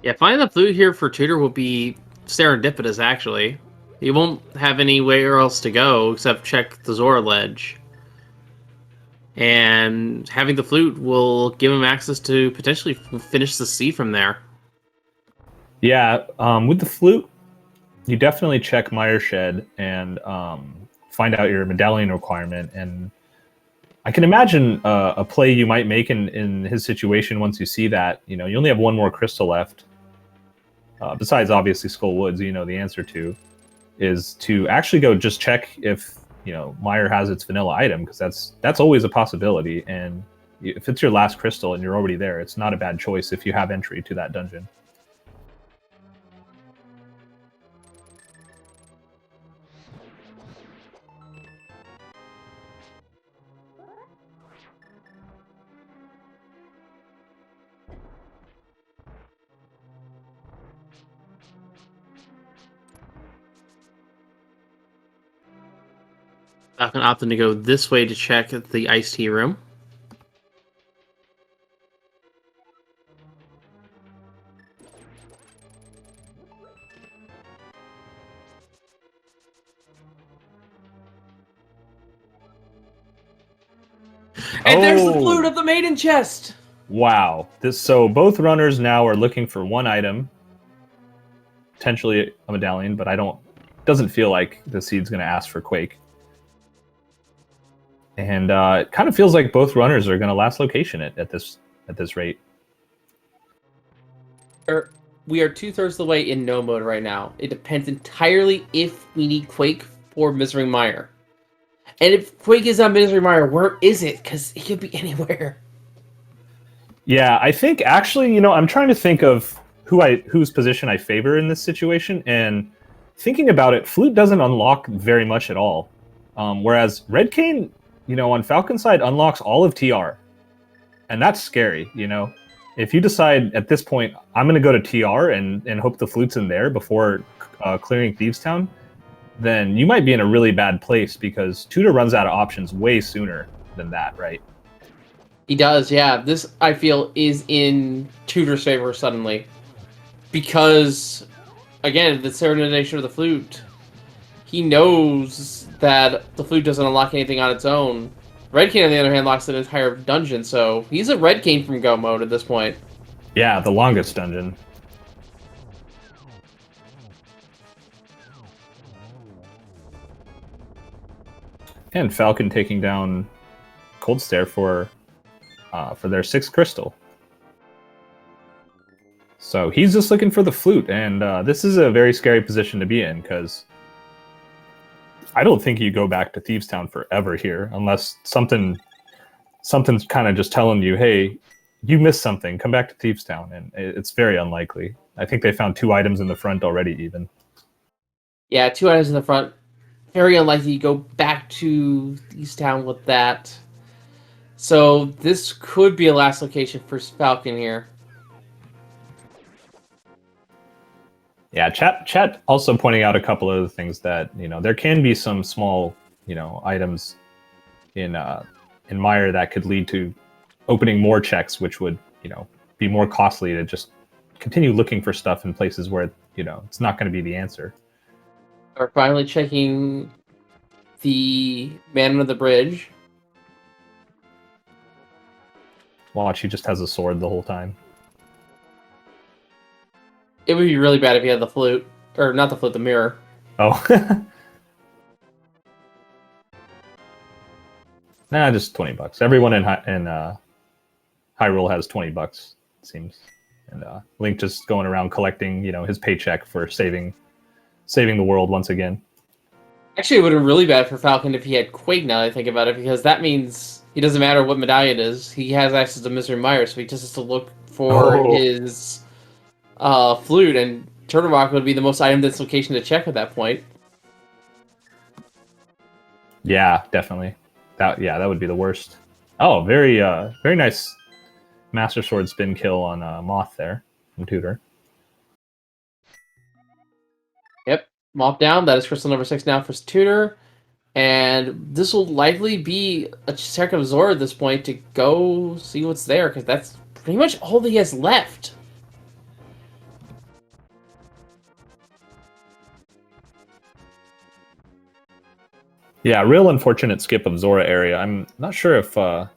Yeah, finding the flute here for Tutor will be serendipitous, actually. He won't have anywhere else to go except check the Zora ledge. And having the flute will give him access to potentially finish the sea from there. Yeah, with the flute, you definitely check Mire and find out your medallion requirement. And I can imagine a play you might make in his situation once you see that. You know, you only have one more crystal left. Besides, obviously, Skull Woods, you know the answer to, is to actually go just check if, you know, Mire has its vanilla item, because that's always a possibility. And if it's your last crystal and you're already there, it's not a bad choice if you have entry to that dungeon. Falcon opting to go this way to check the iced tea room. And there's the flute of the maiden chest! Wow. So both runners now are looking for one item, potentially a medallion, but doesn't feel like the seed's going to ask for Quake. And it kind of feels like both runners are going to last location at this rate. We are 2/3 of the way in no mode right now. It depends entirely if we need Quake for Misery Mire. And if Quake is on Misery Mire, where is it? Because it could be anywhere. Yeah, I think actually, you know, I'm trying to think of whose position I favor in this situation, and thinking about it, Flute doesn't unlock very much at all. Whereas Red Cane, you know, on Falcon side, unlocks all of TR. And that's scary, you know? If you decide at this point, I'm going to go to TR and hope the Flute's in there before clearing Thievestown, then you might be in a really bad place because Tutor runs out of options way sooner than that, right? He does, yeah. This, I feel, is in Tutor's favor suddenly. Because, again, the Serenadation of the Flute, he knows that the Flute doesn't unlock anything on its own. Red Cane, on the other hand, locks an entire dungeon, so he's a Red Cane from Go mode at this point. Yeah, the longest dungeon. And Falcon taking down Cold Stare for their 6th crystal. So he's just looking for the flute, and this is a very scary position to be in, because I don't think you go back to Thieves Town forever here, unless something's kind of just telling you, hey, you missed something, come back to Thieves Town, and it's very unlikely. I think they found 2 items in the front already, even. Yeah, 2 items in the front. Very unlikely you go back to Thieves Town with that. So this could be a last location for Falcon here. Yeah, chat also pointing out a couple of things that, there can be some small, items in Mire that could lead to opening more checks, which would, be more costly to just continue looking for stuff in places where, it's not going to be the answer. We're finally checking the man under the bridge. Watch, he just has a sword the whole time. It would be really bad if he had the flute. Or not the flute, the mirror. Oh. Nah, just $20. Everyone in Hyrule has $20, it seems. And Link just going around collecting, his paycheck for saving the world once again. Actually, it would have been really bad for Falcon if he had Quake, now that I think about it, because that means he doesn't matter what medallion it is. He has access to Mystery Mire, so he just has to look for his flute, and Turtle Rock would be the most item-dense location to check at that point. Yeah, definitely. That would be the worst. Oh, very nice Master Sword spin kill on Moth there from Tutor. Yep, Mop down. That is crystal number 6 now for Tutor. And this will likely be a check of Zora at this point to go see what's there, because that's pretty much all that he has left. Yeah, real unfortunate skip of Zora area. I'm not sure if, what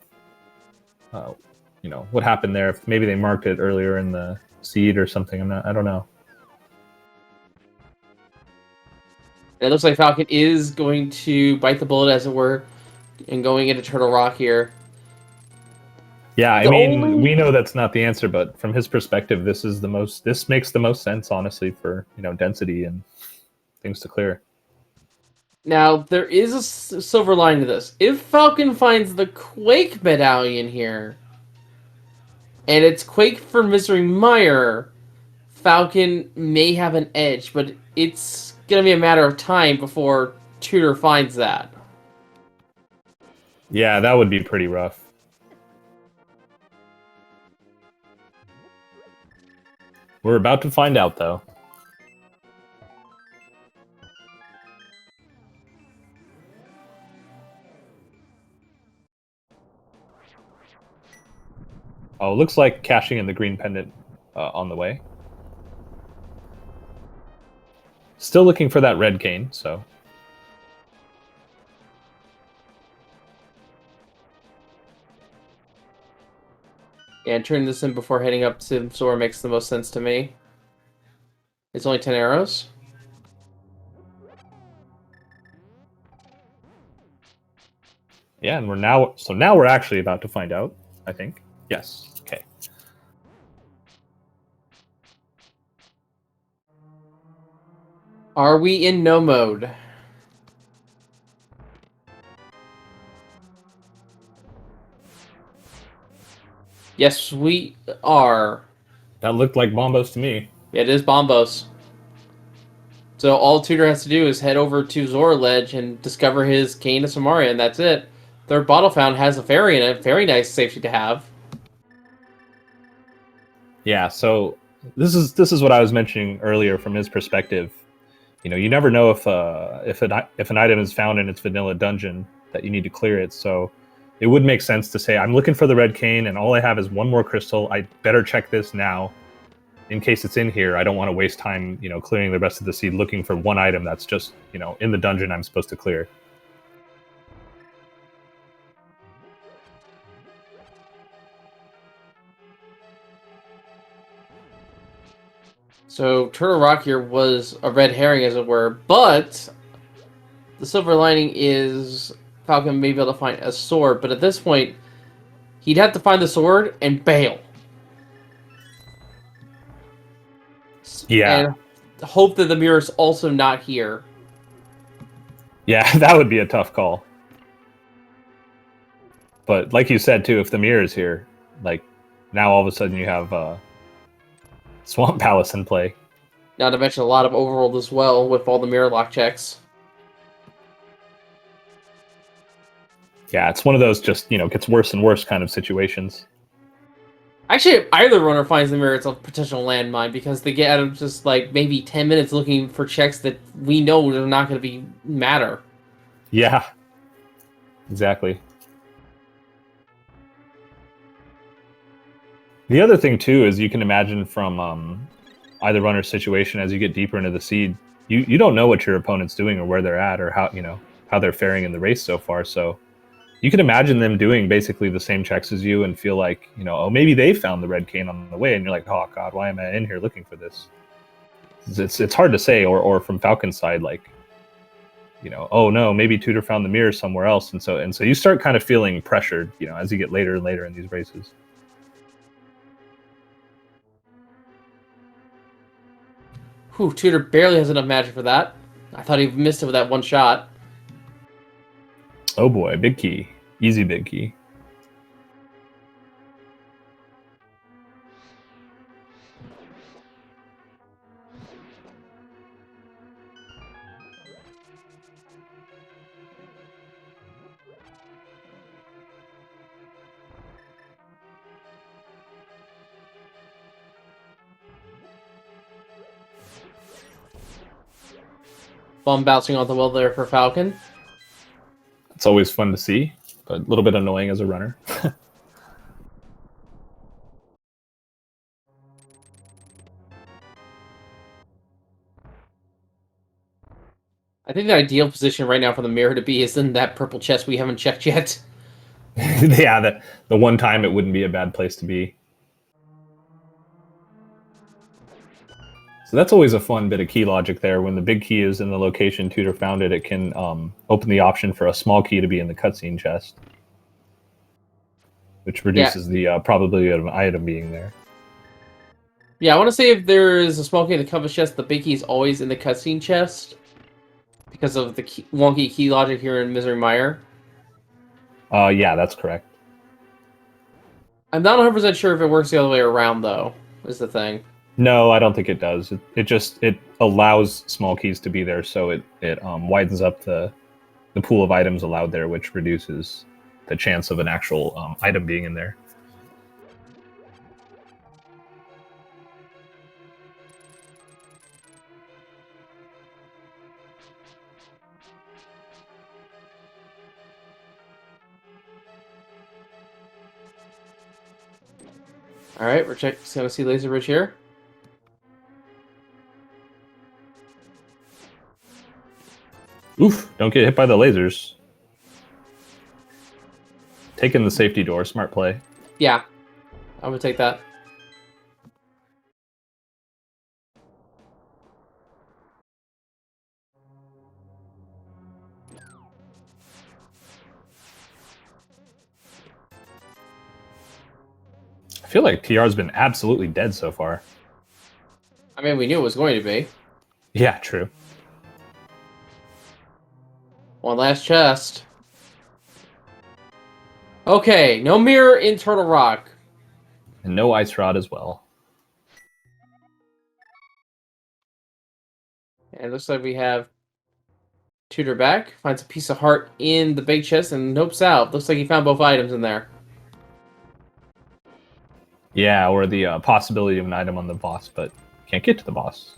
happened there. If maybe they marked it earlier in the seed or something. I don't know. And it looks like Falcon is going to bite the bullet, as it were, and going into Turtle Rock here. Yeah, I mean, we know that's not the answer, but from his perspective, this makes the most sense, honestly, for, density and things to clear. Now, there is a silver line to this. If Falcon finds the Quake medallion here, and it's Quake for Misery Mire, Falcon may have an edge, but it's going to be a matter of time before Tutor finds that. Yeah, that would be pretty rough. We're about to find out, though. Oh, looks like cashing in the green pendant on the way. Still looking for that red cane, so... Yeah, and turn this in before heading up to Zora makes the most sense to me. It's only 10 arrows. Yeah, and now we're actually about to find out, I think. Yes. Okay. Are we in no mode? Yes, we are. That looked like Bombos to me. Yeah, it is Bombos. So all Tutor has to do is head over to Zora Ledge and discover his Cane of Samaria, and that's it. Their bottle fountain has a fairy in it. Very nice safety to have. Yeah, so this is what I was mentioning earlier from his perspective. You never know if an item is found in its vanilla dungeon that you need to clear it. So it would make sense to say, I'm looking for the red cane, and all I have is one more crystal. I better check this now, in case it's in here. I don't want to waste time, clearing the rest of the seed looking for one item that's just, in the dungeon I'm supposed to clear. So Turtle Rock here was a red herring, as it were, but the silver lining is Falcon may be able to find a sword, but at this point, he'd have to find the sword and bail. Yeah. And hope that the mirror's also not here. Yeah, that would be a tough call. But like you said too, if the mirror is here, like now all of a sudden you have Swamp Palace in play. Not to mention a lot of overworld as well with all the mirror lock checks. Yeah, it's one of those just, gets worse and worse kind of situations. Actually, if either runner finds the mirror, it's a potential landmine because they get out of just like maybe 10 minutes looking for checks that we know are not going to matter. Yeah, exactly. The other thing too is you can imagine from either runner's situation as you get deeper into the seed, you don't know what your opponent's doing or where they're at or how they're faring in the race so far. So you can imagine them doing basically the same checks as you and feel like, oh, maybe they found the red cane on the way, and you're like, oh god, why am I in here looking for this? It's hard to say, or from Falcon's side, like, oh no, maybe Tutor found the mirror somewhere else, and so you start kind of feeling pressured, as you get later and later in these races. Whew, Tutor barely has enough magic for that. I thought he missed it with that one shot. Oh boy, big key. Easy big key. Bum bouncing on the wall there for Falcon. It's always fun to see, but a little bit annoying as a runner. I think the ideal position right now for the mirror to be is in that purple chest we haven't checked yet. Yeah, the one time it wouldn't be a bad place to be. So that's always a fun bit of key logic there. When the big key is in the location Tutor found it, it can open the option for a small key to be in the cutscene chest, which reduces the probability of an item being there. Yeah, I want to say if there is a small key in the compass chest, the big key is always in the cutscene chest because of the wonky key logic here in Misery Mire. Yeah, that's correct. I'm not 100% sure if it works the other way around, though, is the thing. No, I don't think it does. It allows small keys to be there, so it widens up the pool of items allowed there, which reduces the chance of an actual item being in there. Alright, we're going to see Laser Bridge here. Oof, don't get hit by the lasers. Taking the safety door, smart play. Yeah, I'm going to take that. I feel like TR's been absolutely dead so far. I mean, we knew it was going to be. Yeah, true. One last chest. Okay, no mirror in Turtle Rock. And no ice rod as well. And it looks like we have Tutor back. Finds a piece of heart in the big chest and nopes out. Looks like he found both items in there. Yeah, or the possibility of an item on the boss, but can't get to the boss.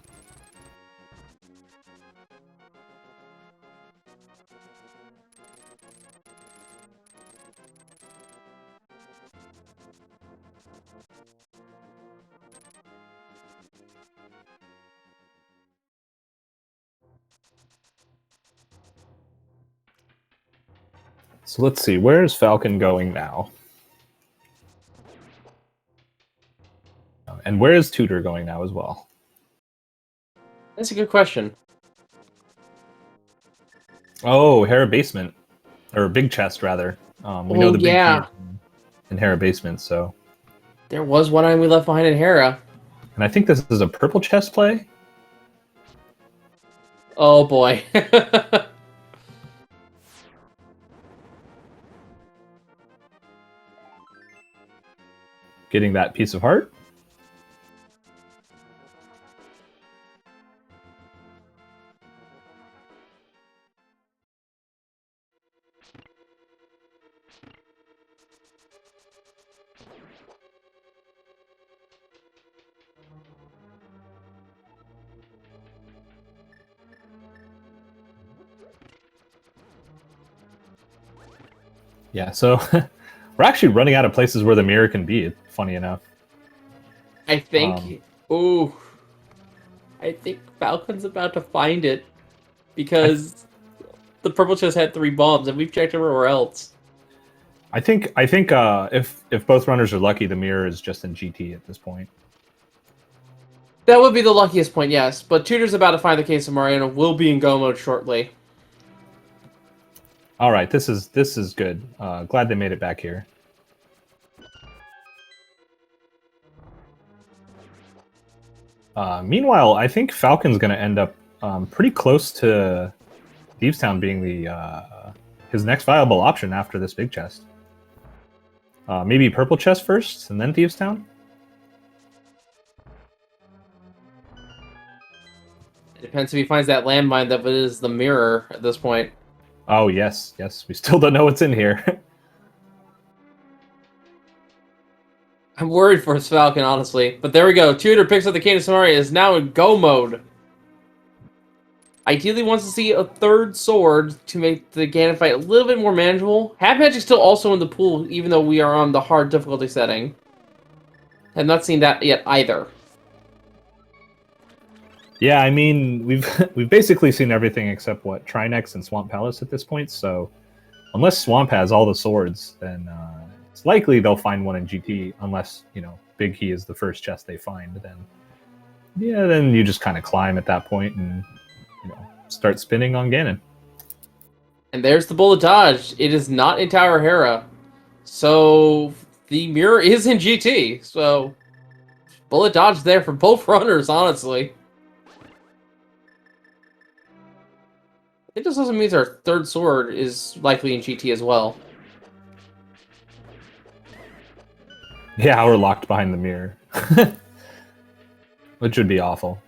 So let's see, where is Falcon going now? And where is Tutor going now as well? That's a good question. Oh, Hera Basement. Or Big Chest, rather. We know the big key in Hera Basement, so... There was one item we left behind in Hera. And I think this is a purple chess play. Oh boy. Getting that piece of heart. Yeah, so we're actually running out of places where the mirror can be, funny enough. I think... Ooh. I think Falcon's about to find it. Because the purple chest had 3 bombs, and we've checked everywhere else. I think if both runners are lucky, the mirror is just in GT at this point. That would be the luckiest point, yes. But Tutor's about to find the case of Mariano. Will be in go mode shortly. All right, this is good. Glad they made it back here. Meanwhile, I think Falcon's going to end up pretty close to Thievestown being his next viable option after this big chest. Maybe purple chest first, and then Thievestown? It depends if he finds that landmine that is the mirror at this point. Oh, yes. We still don't know what's in here. I'm worried for his Falcon, honestly. But there we go. Tutor picks up the Cane of Samaria, is now in go mode. Ideally wants to see a 3rd sword to make the Ganon fight a little bit more manageable. Half Magic's still also in the pool, even though we are on the hard difficulty setting. Have not seen that yet either. Yeah, I mean, we've basically seen everything except what Trinex and Swamp Palace at this point. So unless Swamp has all the swords, then it's likely they'll find one in GT. Unless Big Key is the first chest they find, then you just kind of climb at that point and start spinning on Ganon. And there's the bullet dodge. It is not in Tower Hera, so the mirror is in GT. So bullet dodge there for both runners, honestly. It just also means our 3rd sword is likely in GT as well. Yeah, we're locked behind the mirror. Which would be awful.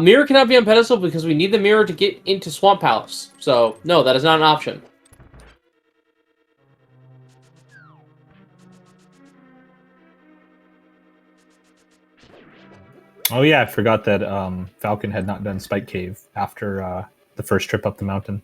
Mirror cannot be on pedestal because we need the mirror to get into Swamp Palace. So, no, that is not an option. Oh yeah, I forgot that Falcon had not done Spike Cave after the first trip up the mountain.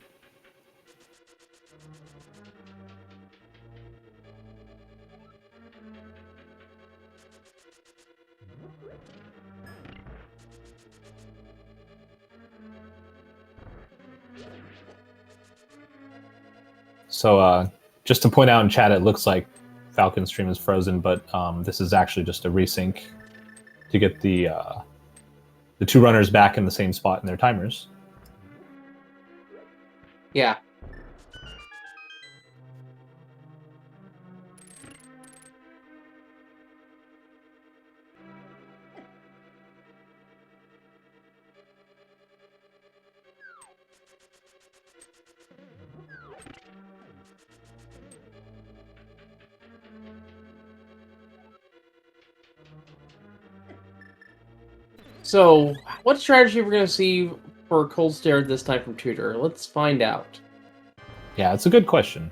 So just to point out in chat, it looks like Falcon's stream is frozen, but this is actually just a resync to get the 2 runners back in the same spot in their timers. Yeah. So, what strategy we're going to see for Cold Stare this time from Tutor? Let's find out. Yeah, it's a good question.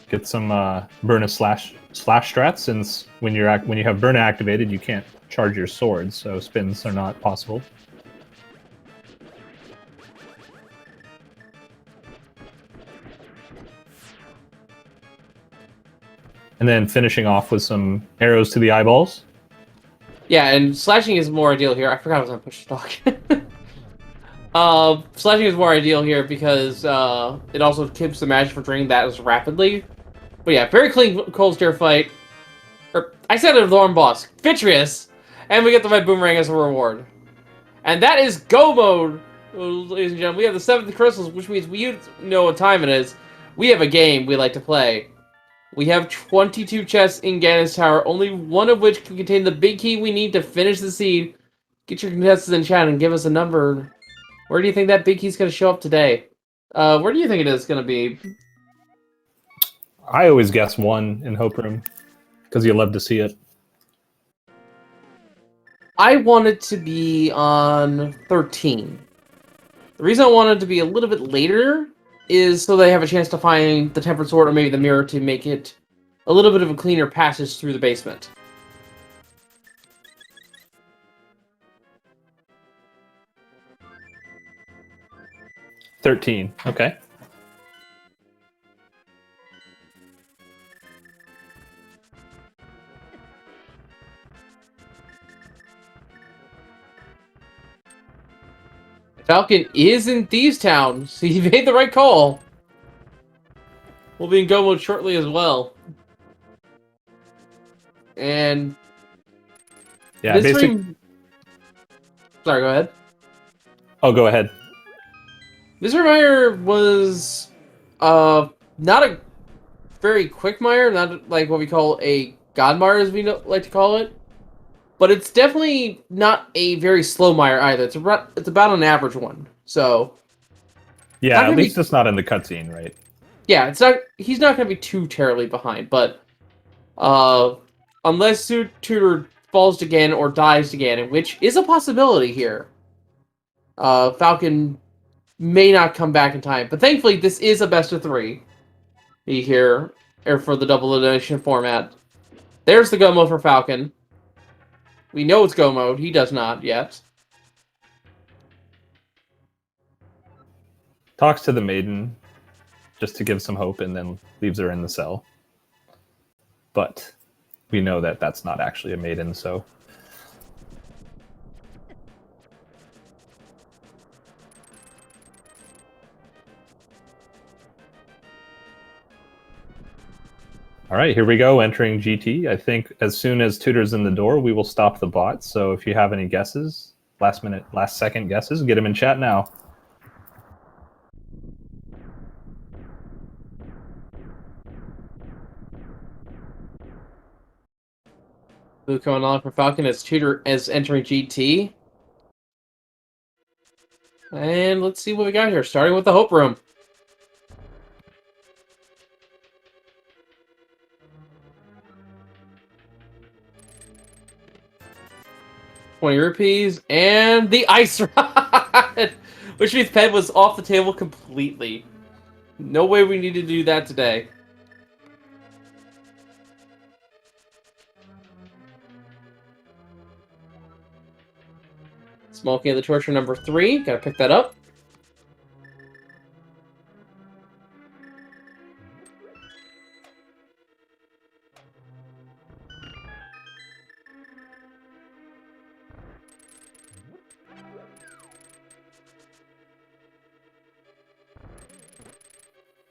Get some Burna slash strats, since when you have Burna activated, you can't charge your swords, so spins are not possible. And then finishing off with some arrows to the eyeballs. Yeah, and slashing is more ideal here. I forgot I was on push to talk. Slashing is more ideal here because it also keeps the magic from draining that as rapidly. But yeah, very clean Cold Stare fight. Or, I said it, Lorne Boss. Vitreous! And we get the red boomerang as a reward. And that is go mode, ladies and gentlemen. We have the 7th crystals, which means we know what time it is. We have a game we like to play. We have 22 chests in Ganon's Tower, only one of which can contain the big key we need to finish the seed. Get your contestants in chat and give us a number. Where do you think that big key's going to show up today? Where do you think it is going to be? I always guess 1 in Hope Room, because you love to see it. I want it to be on 13. The reason I want it to be a little bit later is so they have a chance to find the Tempered Sword or maybe the mirror to make it a little bit of a cleaner passage through the basement. $13. Okay. Falcon is in Thieves Town, so he made the right call. We'll be in go mode shortly as well. And yeah, Sorry, go ahead. Oh, go ahead. Mr. Meyer was not a very quick mire, not like what we call a god mire, as we like to call it. But it's definitely not a very slow mire either. It's about an average one. So yeah, at least it's not in the cutscene, right? Yeah, it's not. He's not going to be too terribly behind, but unless Tutor falls to Ganon or dies to Ganon, which is a possibility here, Falcon may not come back in time. But thankfully, this is a best of 3 here, or for the double elimination format. There's the go mode for Falcon. We know it's go mode. He does not yet. Talks to the maiden just to give some hope and then leaves her in the cell. But we know that that's not actually a maiden, so... All right, here we go, entering GT. I think as soon as Tutor's in the door, we will stop the bot. So if you have any guesses, last second guesses, get them in chat now. Blue coming on for Falcon as Tutor is entering GT. And let's see what we got here, starting with the Hope Room. 20 rupees, and the ice rod! Which means Ped was off the table completely. No way we need to do that today. Smoking of the Torture number 3. Gotta pick that up.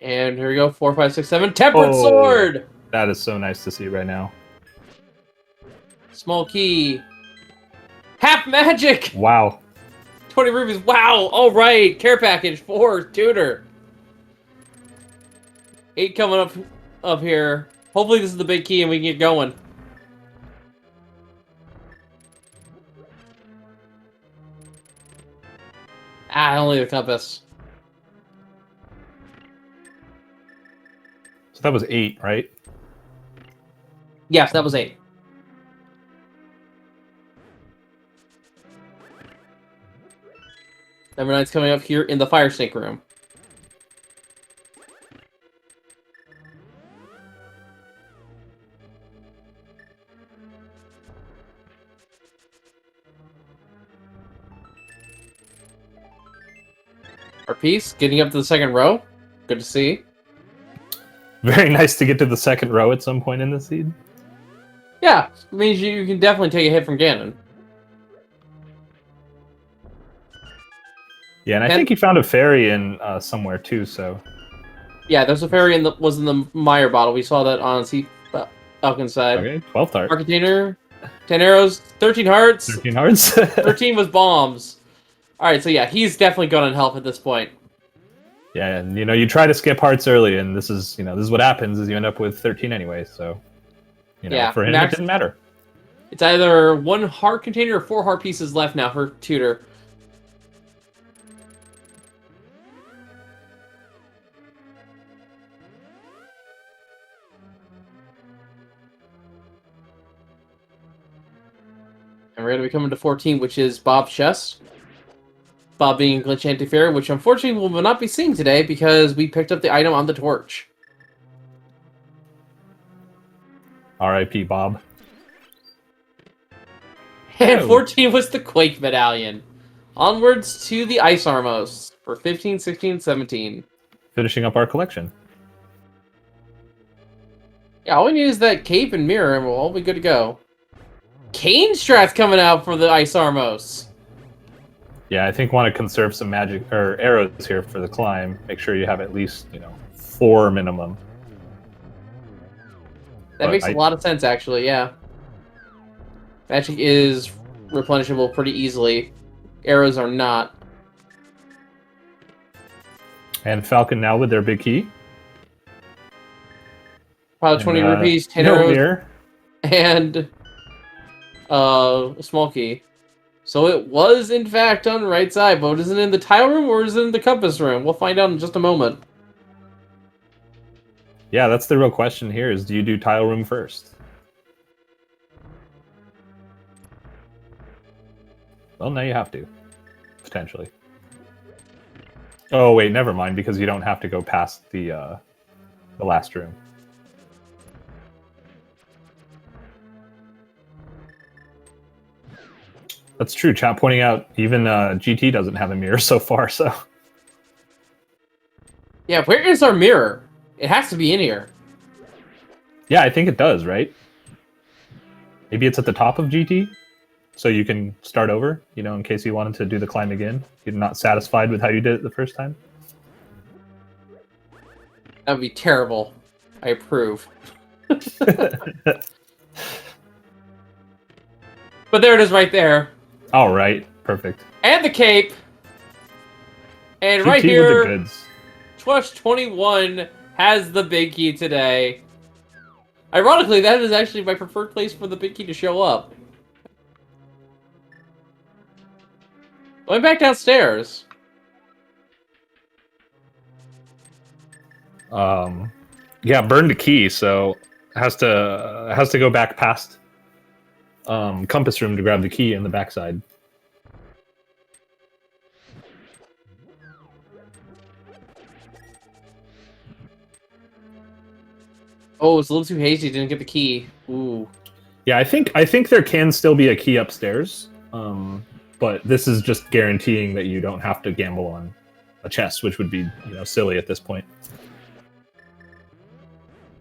And here we go, 4, 5, 6, 7. Tempered Sword! That is so nice to see right now. Small key. Half magic! Wow. 20 rupees. Wow! Alright! Care package for Tutor. 8 coming up here. Hopefully this is the big key and we can get going. Ah, only the compass. So that was 8, right? Yes, that was 8. Number 9's coming up here in the fire snake room. Our piece getting up to the second row. Good to see. Very nice to get to the second row at some point in the seed. Yeah, it means you can definitely take a hit from Ganon. Yeah, and I think he found a fairy in somewhere too, so... Yeah, there's a fairy was in the Meyer bottle. We saw that on Falcon's side. Okay, 12th heart. Our container. 10 arrows, 13 hearts. 13 hearts. 13 was bombs. Alright, so yeah, he's definitely gonna help at this point. Yeah, and you try to skip hearts early, and this is what happens is you end up with 13 anyway. So, Yeah, for him it didn't matter. It's either 1 heart container or 4 heart pieces left now for Tutor. And we're going to be coming to 14, which is Bob's chest. Bob being Glitch Anti-Fairy, which unfortunately we will not be seeing today because we picked up the item on the torch. R.I.P. Bob. And 14 was the Quake Medallion. Onwards to the Ice Armos for 15, 16, 17. Finishing up our collection. Yeah, all we need is that cape and mirror, and we'll all be good to go. Cane Strat's coming out for the Ice Armos. Yeah, I think want to conserve some magic or arrows here for the climb. Make sure you have at least 4 minimum. That makes a lot of sense, actually. Yeah, magic is replenishable pretty easily. Arrows are not. And Falcon now with their big key. Pile 20 rupees, 10 arrows, mirror. and a small key. So it was, in fact, on the right side, but is it in the tile room or is it in the compass room? We'll find out in just a moment. Yeah, that's the real question here, is do you do tile room first? Well, now you have to. Potentially. Oh, wait, never mind, because you don't have to go past the last room. That's true. Chat pointing out even GT doesn't have a mirror so far. So yeah, where is our mirror? It has to be in here. Yeah, I think it does, right? Maybe it's at the top of GT, so you can start over. In case you wanted to do the climb again, you're not satisfied with how you did it the first time. That would be terrible. I approve. But there it is right there. All right, perfect. And the cape. And GT right here, with the goods. Twush21 has the big key today. Ironically, that is actually my preferred place for the big key to show up. Going back downstairs. Yeah, burned a key, so has to go back past compass room to grab the key in the backside. Oh, it's a little too hazy. Didn't get the key. Ooh. Yeah, I think there can still be a key upstairs, but this is just guaranteeing that you don't have to gamble on a chest, which would be silly at this point.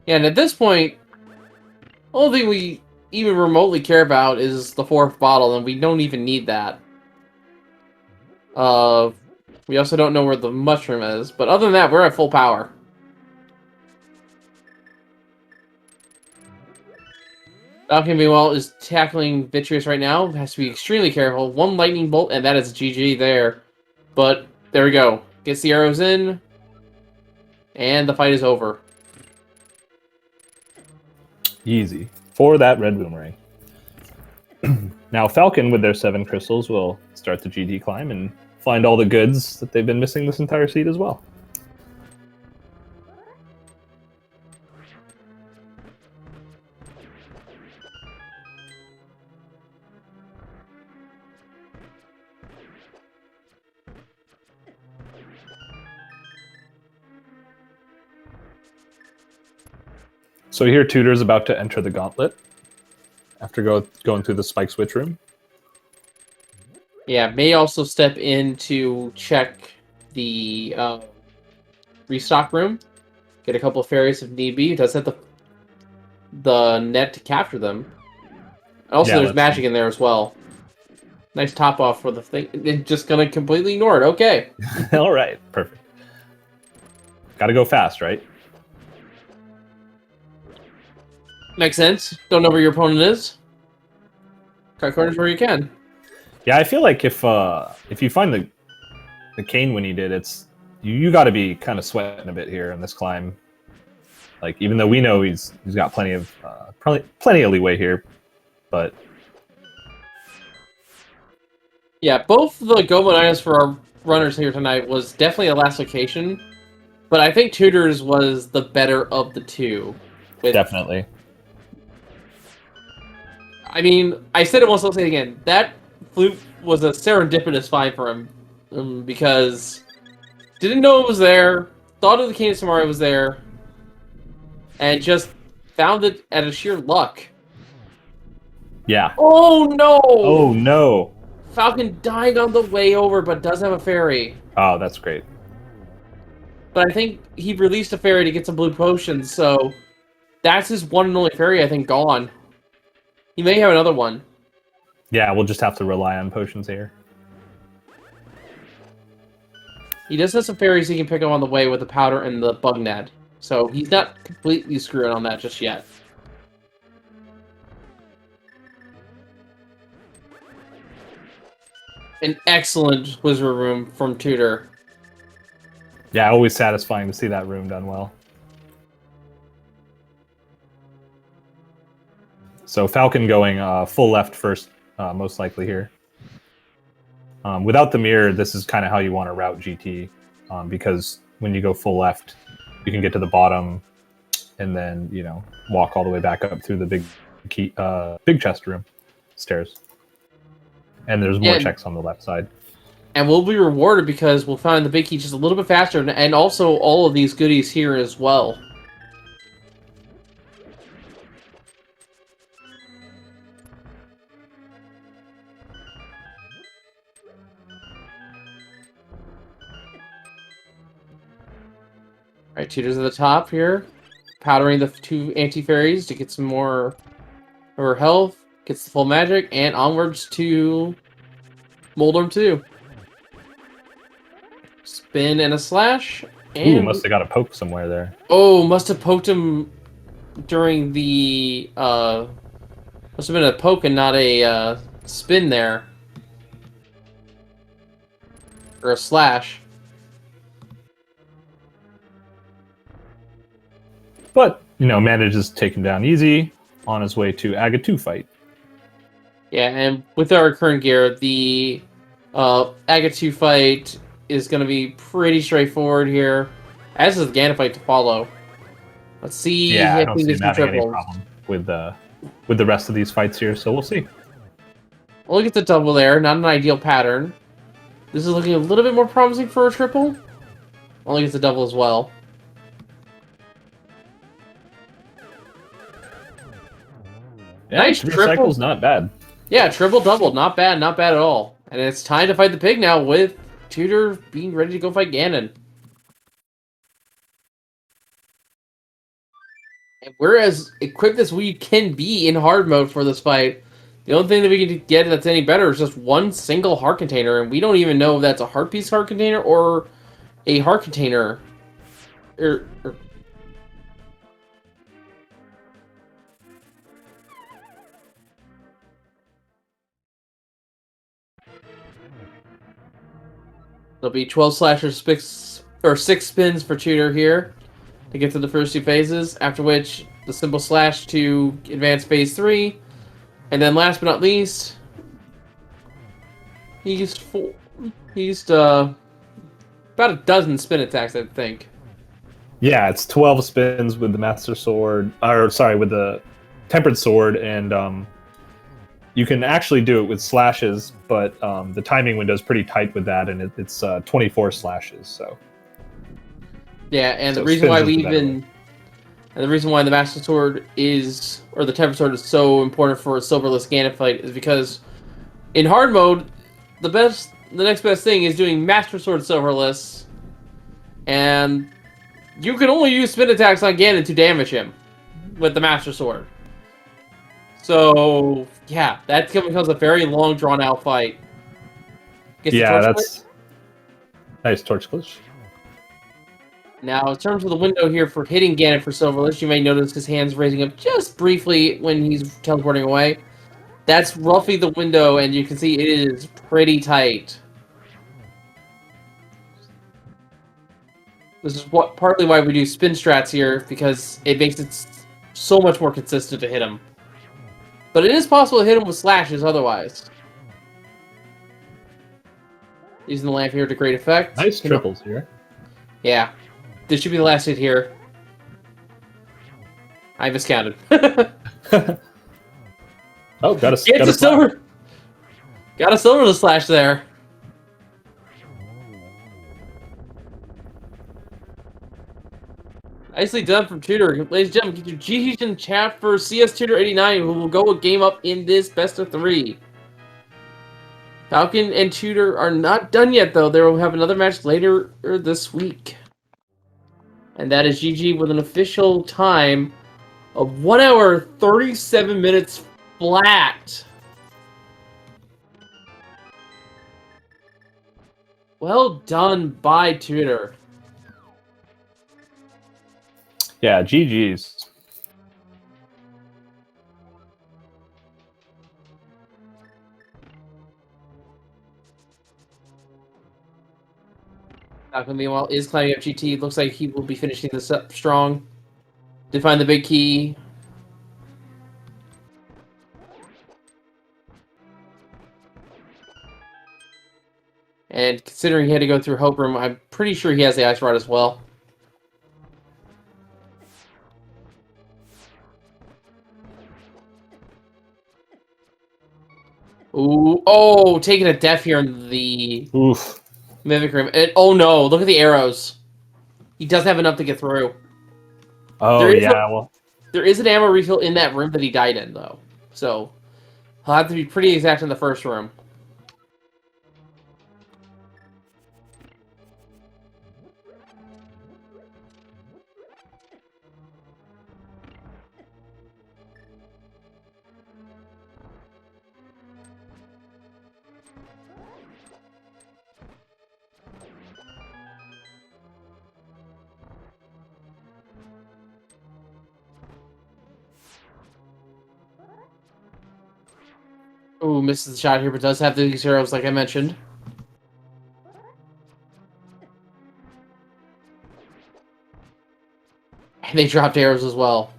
Yeah, and at this point, the only thing we even remotely care about is the 4th bottle, and we don't even need that. We also don't know where the mushroom is, but other than that, we're at full power. Falcon, meanwhile, is tackling Vitreous right now. Has to be extremely careful. 1 lightning bolt, and that is GG there. But there we go. Gets the arrows in, and the fight is over. Easy. For that red boomerang. Now Falcon, with their 7 crystals, will start the GT climb and find all the goods that they've been missing this entire seed as well. So here, Tutor's about to enter the gauntlet after going through the spike switch room. Yeah, may also step in to check the restock room. Get a couple of fairies if need be. It does have the net to capture them. Also, there's magic in there as well. Nice top off for the thing. It's just gonna completely ignore it. Okay. All right, perfect. Gotta go fast, right? Makes sense. Don't know where your opponent is. Cut corners where you can. Yeah, I feel like if you find the cane when he did, it's you got to be kind of sweating a bit here in this climb. Like, even though we know he's got plenty of leeway here, but Yeah, both the Goblin items for our runners here tonight was definitely a last location, but I think Tutor's was the better of the two. definitely. I mean, I said it once, I'll say it again. That flute was a serendipitous find for him, because didn't know it was there, thought of the Cane of Samaria was there, and just found it out of sheer luck. Yeah. Oh no! Oh no! Falcon dying on the way over, but does have a fairy. Oh, that's great. But I think he released a fairy to get some blue potions, so that's his one and only fairy, I think, gone. He may have another one. Yeah, we'll just have to rely on potions here. He does have some fairies he can pick up on the way with the powder and the bug net, so he's not completely screwed on that just yet. An excellent wizard room from Tutor. Yeah, always satisfying to see that room done well. So Falcon going full left first, most likely here. Without the mirror, this is kind of how you want to route GT, because when you go full left, you can get to the bottom, and then walk all the way back up through the big chest room stairs. And there's more checks on the left side. And we'll be rewarded because we'll find the big key just a little bit faster, and also all of these goodies here as well. Alright, Tutor's at the top here. Powdering the two anti-fairies to get some more of her health. Gets the full magic, and onwards to Moldorm 2. Spin and a slash. And... Ooh, must have got a poke somewhere there. Oh, must have poked him during the... must have been a poke and not a spin there. Or a slash. But, manages to take him down easy on his way to Aga 2 fight. Yeah, and with our current gear, the Aga 2 fight is going to be pretty straightforward here, as is the Ganon fight to follow. Let's see. Yeah, I don't see him having any problem with the rest of these fights here, so we'll see. Well, look at the double there, not an ideal pattern. This is looking a little bit more promising for a triple. Only gets a double as well. Yeah, nice triple cycle's not bad. Yeah, triple-double, not bad at all. And it's time to fight the pig now with Tutor being ready to go fight Ganon. And we're as equipped as we can be in hard mode for this fight. The only thing that we can get that's any better is just one single heart container, and we don't even know if that's a heart piece heart container or a heart container. There'll be 12 slashers, 6 spins for Tutor here to get to the first two phases, after which the simple slash to advance phase 3. And then last but not least, he used about a dozen spin attacks, I think. Yeah, it's 12 spins with the Master Sword, with the Tempered Sword, and you can actually do it with slashes, but the timing window is pretty tight with that, and it's 24 slashes. So yeah, and the reason why the reason why the Master Sword or the Tempered Sword is so important for a Silverless Ganon fight is because in hard mode, the next best thing is doing Master Sword Silverless, and you can only use spin attacks on Ganon to damage him with the Master Sword. So, yeah, that becomes a very long, drawn-out fight. Yeah, that's... Nice torch glitch. Now, in terms of the window here for hitting Ganon for Silverless, you may notice his hands raising up just briefly when he's teleporting away. That's roughly the window, and you can see it is pretty tight. This is partly why we do spin strats here, because it makes it so much more consistent to hit him. But it is possible to hit him with slashes otherwise. Using the lamp here to great effect. Nice triples here. Yeah. This should be the last hit here. I miscounted. Oh, got a silver. Got a silver to slash there. Nicely done from Tutor. Ladies and gentlemen, get your GG's in chat for cstutor89, who will go a game up in this best of 3. Falcon and Tutor are not done yet, though. They will have another match later this week. And that is GG with an official time of 1 hour, 37 minutes flat. Well done by Tutor. Yeah, GG's. Falcon, meanwhile, is climbing up GT. Looks like he will be finishing this up strong. To find the big key. And considering he had to go through Hope Room, I'm pretty sure he has the Ice Rod as well. Ooh, oh, taking a death here in the Mimic Room. And, oh no, look at the arrows. He doesn't have enough to get through. Oh, well. There is an ammo refill in that room that he died in, though. So, he'll have to be pretty exact in the first room. Ooh, misses the shot here, but does have these arrows, like I mentioned. And they dropped arrows as well.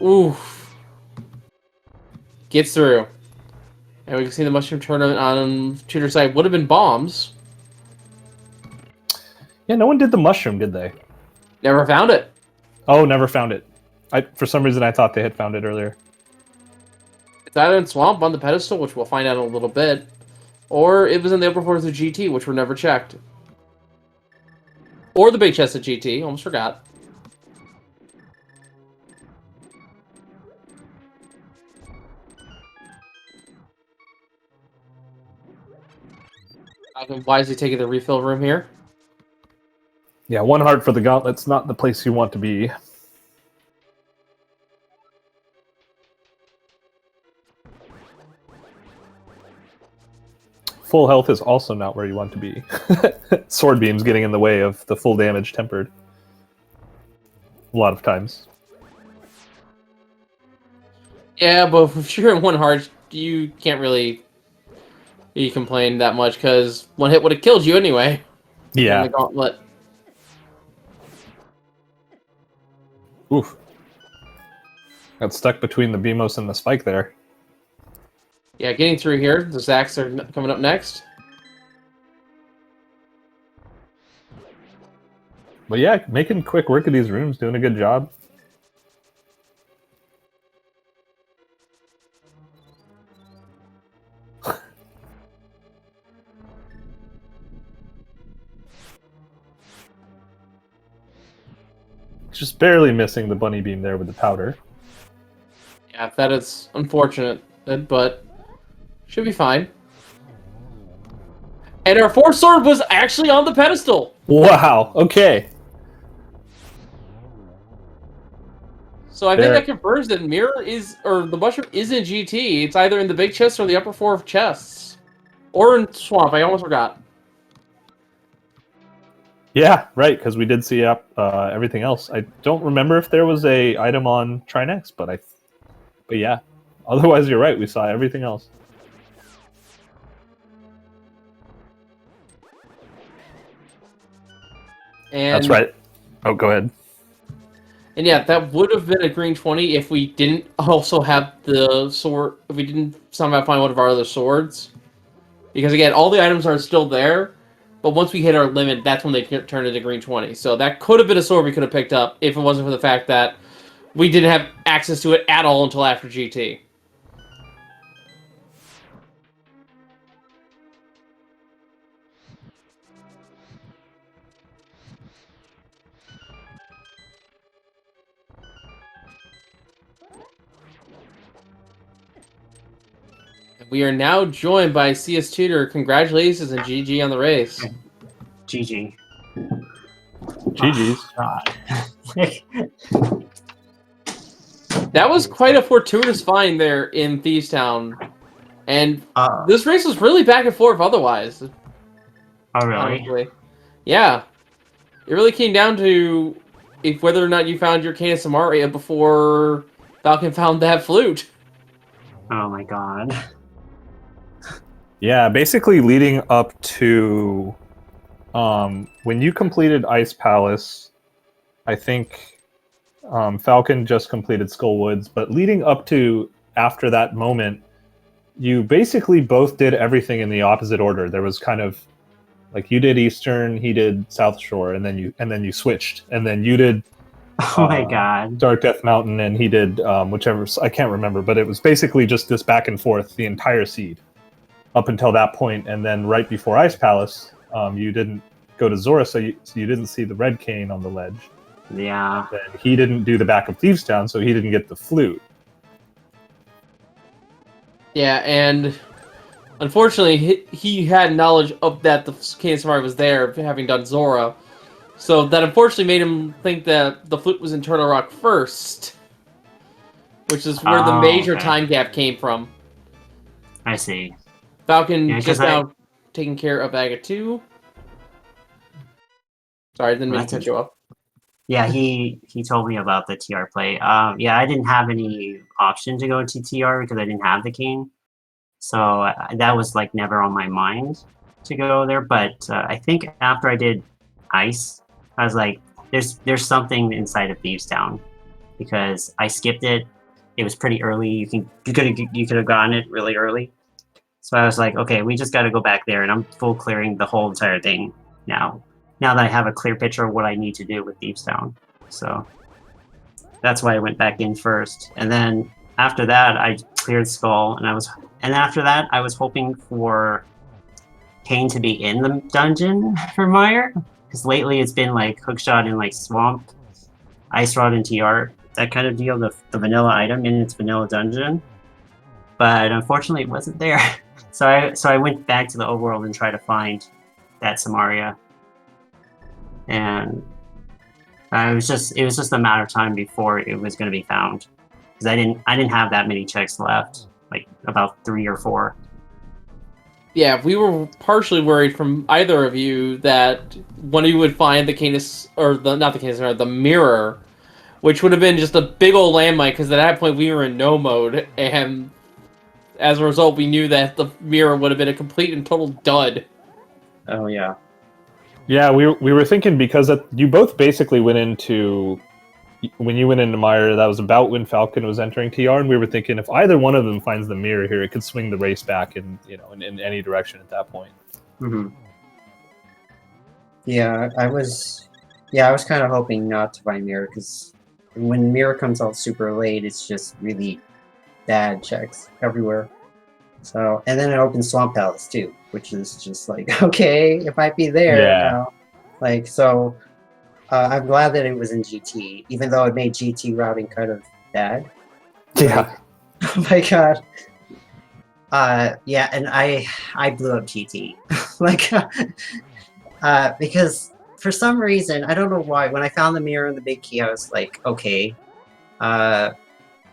Oof. Gets through. And we can see the Mushroom Tournament on Tutor's side would have been bombs. Yeah, no one did the mushroom, did they? Never found it. Oh, never found it. For some reason, I thought they had found it earlier. It's either in Swamp on the pedestal, which we'll find out in a little bit, or it was in the upper floors of GT, which were never checked. Or the big chest of GT, almost forgot. Why is he taking the refill room here? Yeah, 1 heart for the gauntlet's not the place you want to be. Full health is also not where you want to be. Sword beam's getting in the way of the full damage tempered. A lot of times. Yeah, but if you're in 1 heart, you can't really complain that much, because 1 hit would have killed you anyway. Yeah. In the gauntlet. Oof. Got stuck between the Beamos and the spike there. Yeah, getting through here. The Zacks are coming up next. But yeah, making quick work of these rooms, doing a good job. Just barely missing the bunny beam there with the powder. Yeah, that is unfortunate, but should be fine. And our 4th sword was actually on the pedestal. Wow, okay. So I think that confirms that Mirror is, or the Mushroom is in GT. It's either in the big chest or the upper 4 of chests. Or in Swamp, I almost forgot. Yeah, right, because we did see everything else. I don't remember if there was a item on Trinex, but yeah. Otherwise, you're right. We saw everything else. And that's right. Oh, go ahead. And yeah, that would have been a green 20 if we didn't also have the sword. If we didn't somehow find one of our other swords, because again, all the items are still there, but once we hit our limit, that's when they turn into green 20. So that could have been a sword we could have picked up if it wasn't for the fact that we didn't have access to it at all until after GT. We are now joined by CS Tutor. Congratulations and GG on the race. GG. GG's. God. That was quite a fortuitous find there in Thieves Town. And this race was really back and forth otherwise. Oh, really? Honestly. Yeah. It really came down to whether or not you found your Canis Samaria before Falcon found that flute. Oh my god. Yeah, basically leading up to when you completed Ice Palace, I think Falcon just completed Skull Woods, but leading up to after that moment, you basically both did everything in the opposite order. There was kind of like you did Eastern, he did South Shore, and then you switched, and then you did Oh my god. Dark Death Mountain, and he did whichever, I can't remember, but it was basically just this back and forth the entire seed up until that point, and then right before Ice Palace, you didn't go to Zora, so you didn't see the red cane on the ledge. Yeah. And he didn't do the back of Thieves Town, so he didn't get the flute. Yeah, and unfortunately, he had knowledge of that the Canis Samaria was there, having done Zora. So that unfortunately made him think that the flute was in Turtle Rock first, which is where the major time gap came from. I see. Falcon just now taking care of Aga 2. Sorry, I didn't mean to cut you off. Yeah, he told me about the TR play. Yeah, I didn't have any option to go to TR because I didn't have the cane. So that was like never on my mind to go there. But I think after I did Ice, I was like, there's something inside of Thieves Town because I skipped it. It was pretty early. You could have gotten it really early. So I was like, okay, we just got to go back there, and I'm full clearing the whole entire thing now. Now that I have a clear picture of what I need to do with Thieves Town. So that's why I went back in first. And then after that, I cleared Skull, and after that, I was hoping for Kane to be in the dungeon for Meyer, because lately it's been like Hookshot in like Swamp, Ice Rod and TR, that kind of deal, the vanilla item in its vanilla dungeon. But unfortunately, it wasn't there. So I went back to the overworld and tried to find that Samaria. And it was just a matter of time before it was going to be found, because I didn't have that many checks left, like about 3 or 4. Yeah, we were partially worried from either of you that one of you would find the Canis, or the mirror, which would have been just a big old landmine, because at that point we were in no mode, and as a result we knew that the mirror would have been a complete and total dud. Oh yeah. Yeah, we were thinking because you both basically went into, when you went into Meyer, that was about when Falcon was entering TR, and we were thinking if either one of them finds the mirror here, it could swing the race back in any direction at that point. Mm-hmm. Yeah, I was kind of hoping not to find mirror, because when mirror comes out super late, it's just really bad checks everywhere. So, and then it opens Swamp Palace too, which is just like, okay, it might be there now. Like, so I'm glad that it was in GT, even though it made GT routing kind of bad. Yeah. Like, oh my god. Yeah, and I blew up GT. Like, because for some reason, I don't know why, when I found the mirror and the big key, I was like, okay,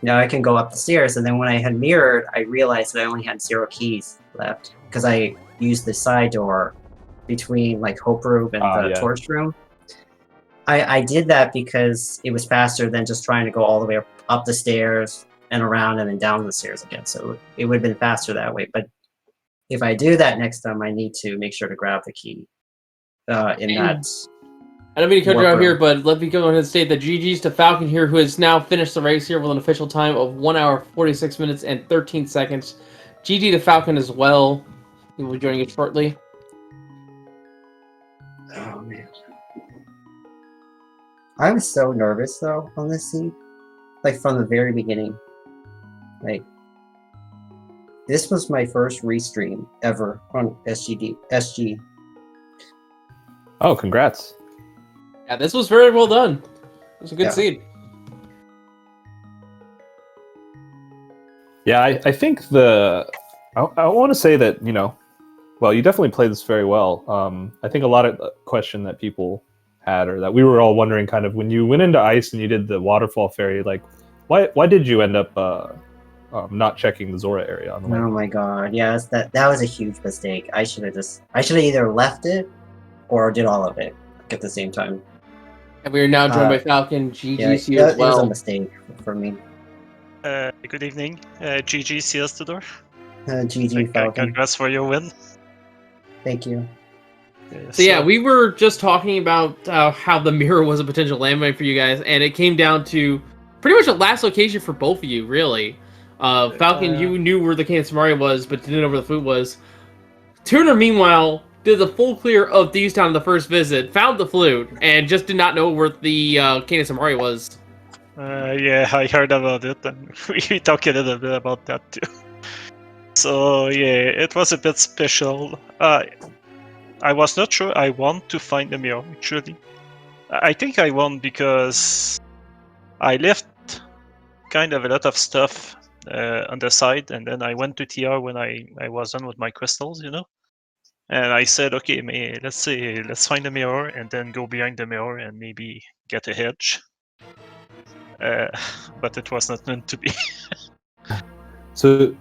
now I can go up the stairs. And then when I had mirrored, I realized that I only had 0 keys left, because I used the side door between like Hope Room and the Torch Room. I did that because it was faster than just trying to go all the way up the stairs, and around and then down the stairs again. So it would have been faster that way. But if I do that next time, I need to make sure to grab the key in that. I don't mean to cut you Warp out here, room. but let me go ahead and state that GG's to Falcon here, who has now finished the race here with an official time of 1 hour, 46 minutes, and 13 seconds. GG to Falcon as well. He will be joining us shortly. Oh man, I was so nervous though on this scene, like from the very beginning. Like this was my first restream ever on SG. Oh, congrats. Yeah, this was very well done. It was a good Yeah. scene. Yeah, I think I want to say that, you know, well, you definitely played this very well. I think a lot of question that people had, or that we were all wondering, kind of when you went into ice and you did the waterfall fairy, like, why did you end up not checking the Zora area on the way? Oh my god, yes, that was a huge mistake. I should have either left it or did all of it at the same time. And we are now joined by Falcon. GG Yeah, to you as it was a well. mistake for me. Good evening. GG, CS Tudor. GG Falcon. Congrats for your win. Thank you. So yeah, we were just talking about how the mirror was a potential landmine for you guys, and it came down to pretty much a last location for both of you, really. Falcon, you knew where the Cane of Samaria was, but didn't know where the flute was. Tuner, meanwhile, did the full clear of Thieves Town the first visit, found the flute, and just did not know where the Cane of Samaria was. Yeah, I heard about it, and we talked a little bit about that too. So yeah, it was a bit special. I was not sure I want to find the mirror, actually. I think I won because I left kind of a lot of stuff on the side, and then I went to TR when I was done with my crystals, you know? And I said, okay, let's find the mirror, and then go behind the mirror and maybe get a hedge. But it was not meant to be. So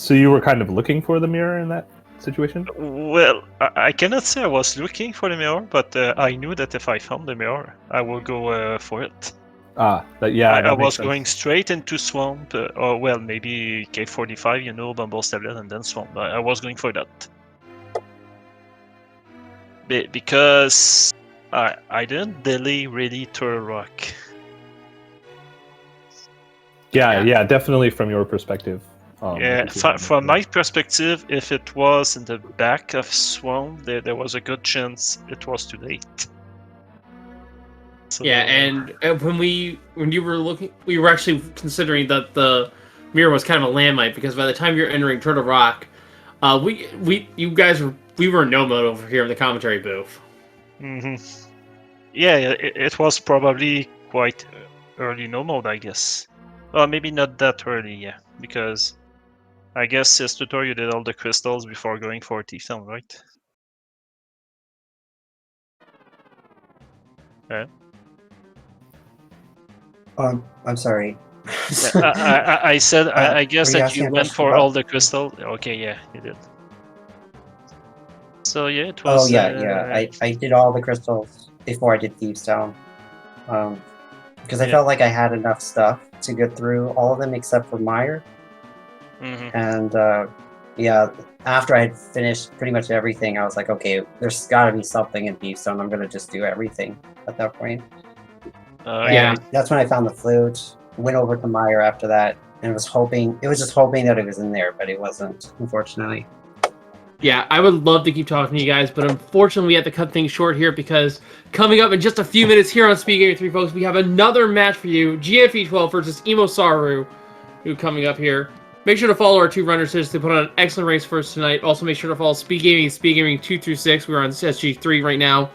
you were kind of looking for the mirror in that situation? Well, I cannot say I was looking for the mirror, but I knew that if I found the mirror, I will go for it. I I was going straight into Swamp, or well, maybe K45, you know, Bumble's Tablet, and then Swamp. I was going for that. Because I didn't delay really Tur Rock. Yeah, definitely from your perspective. From my perspective, if it was in the back of Swamp, there was a good chance it was too late. So, Yeah, and when you were looking, we were actually considering that the mirror was kind of a landmine, because by the time you're entering Turtle Rock, we were in no mode over here in the commentary booth. Yeah, it was probably quite early no mode, I guess. Well, maybe not that early, yeah, because I guess cstutor, you did all the crystals before going for Thieves Town, right? Yeah. I'm sorry. I said I guess were you that asking you a went question for about- all the crystal. Okay, yeah, you did. So yeah, it was. Oh yeah. I did all the crystals before I did Thieves Town. Because I felt like I had enough stuff to get through all of them except for Meyer. And after I had finished pretty much everything, I was like, okay, there's got to be something in Thieves Town. I'm gonna just do everything at that point. Yeah. That's when I found the flute. Went over to Meyer after that, and was just hoping that it was in there, but it wasn't, unfortunately. Yeah, I would love to keep talking to you guys, but unfortunately we have to cut things short here, because coming up in just a few minutes here on SpeedGaming 3, folks, we have another match for you. GFE12 versus Emo Saru, who coming up here. Make sure to follow our two runners to put on an excellent race for us tonight. Also, make sure to follow SpeedGaming 2 through 6. We're on SG3 right now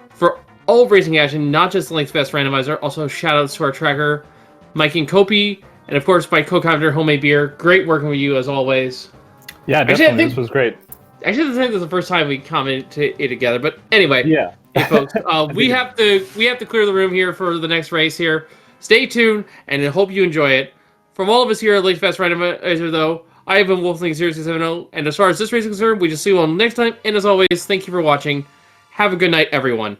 for all racing action, not just the Link's Best Randomizer. Also, shout-outs to our tracker, Mike and Kopi, and of course, my co-commentator, Homemade Beer. Great working with you, as always. Yeah, definitely. This was great. Actually, I think this is the first time we commented it together. But anyway, yeah. Hey, folks, we have to clear the room here for the next race here. Stay tuned, and I hope you enjoy it. From all of us here at Link's Best Randomizer, though, I have been Wolfling070, and as far as this race is concerned, we just see you all next time. And as always, thank you for watching. Have a good night, everyone.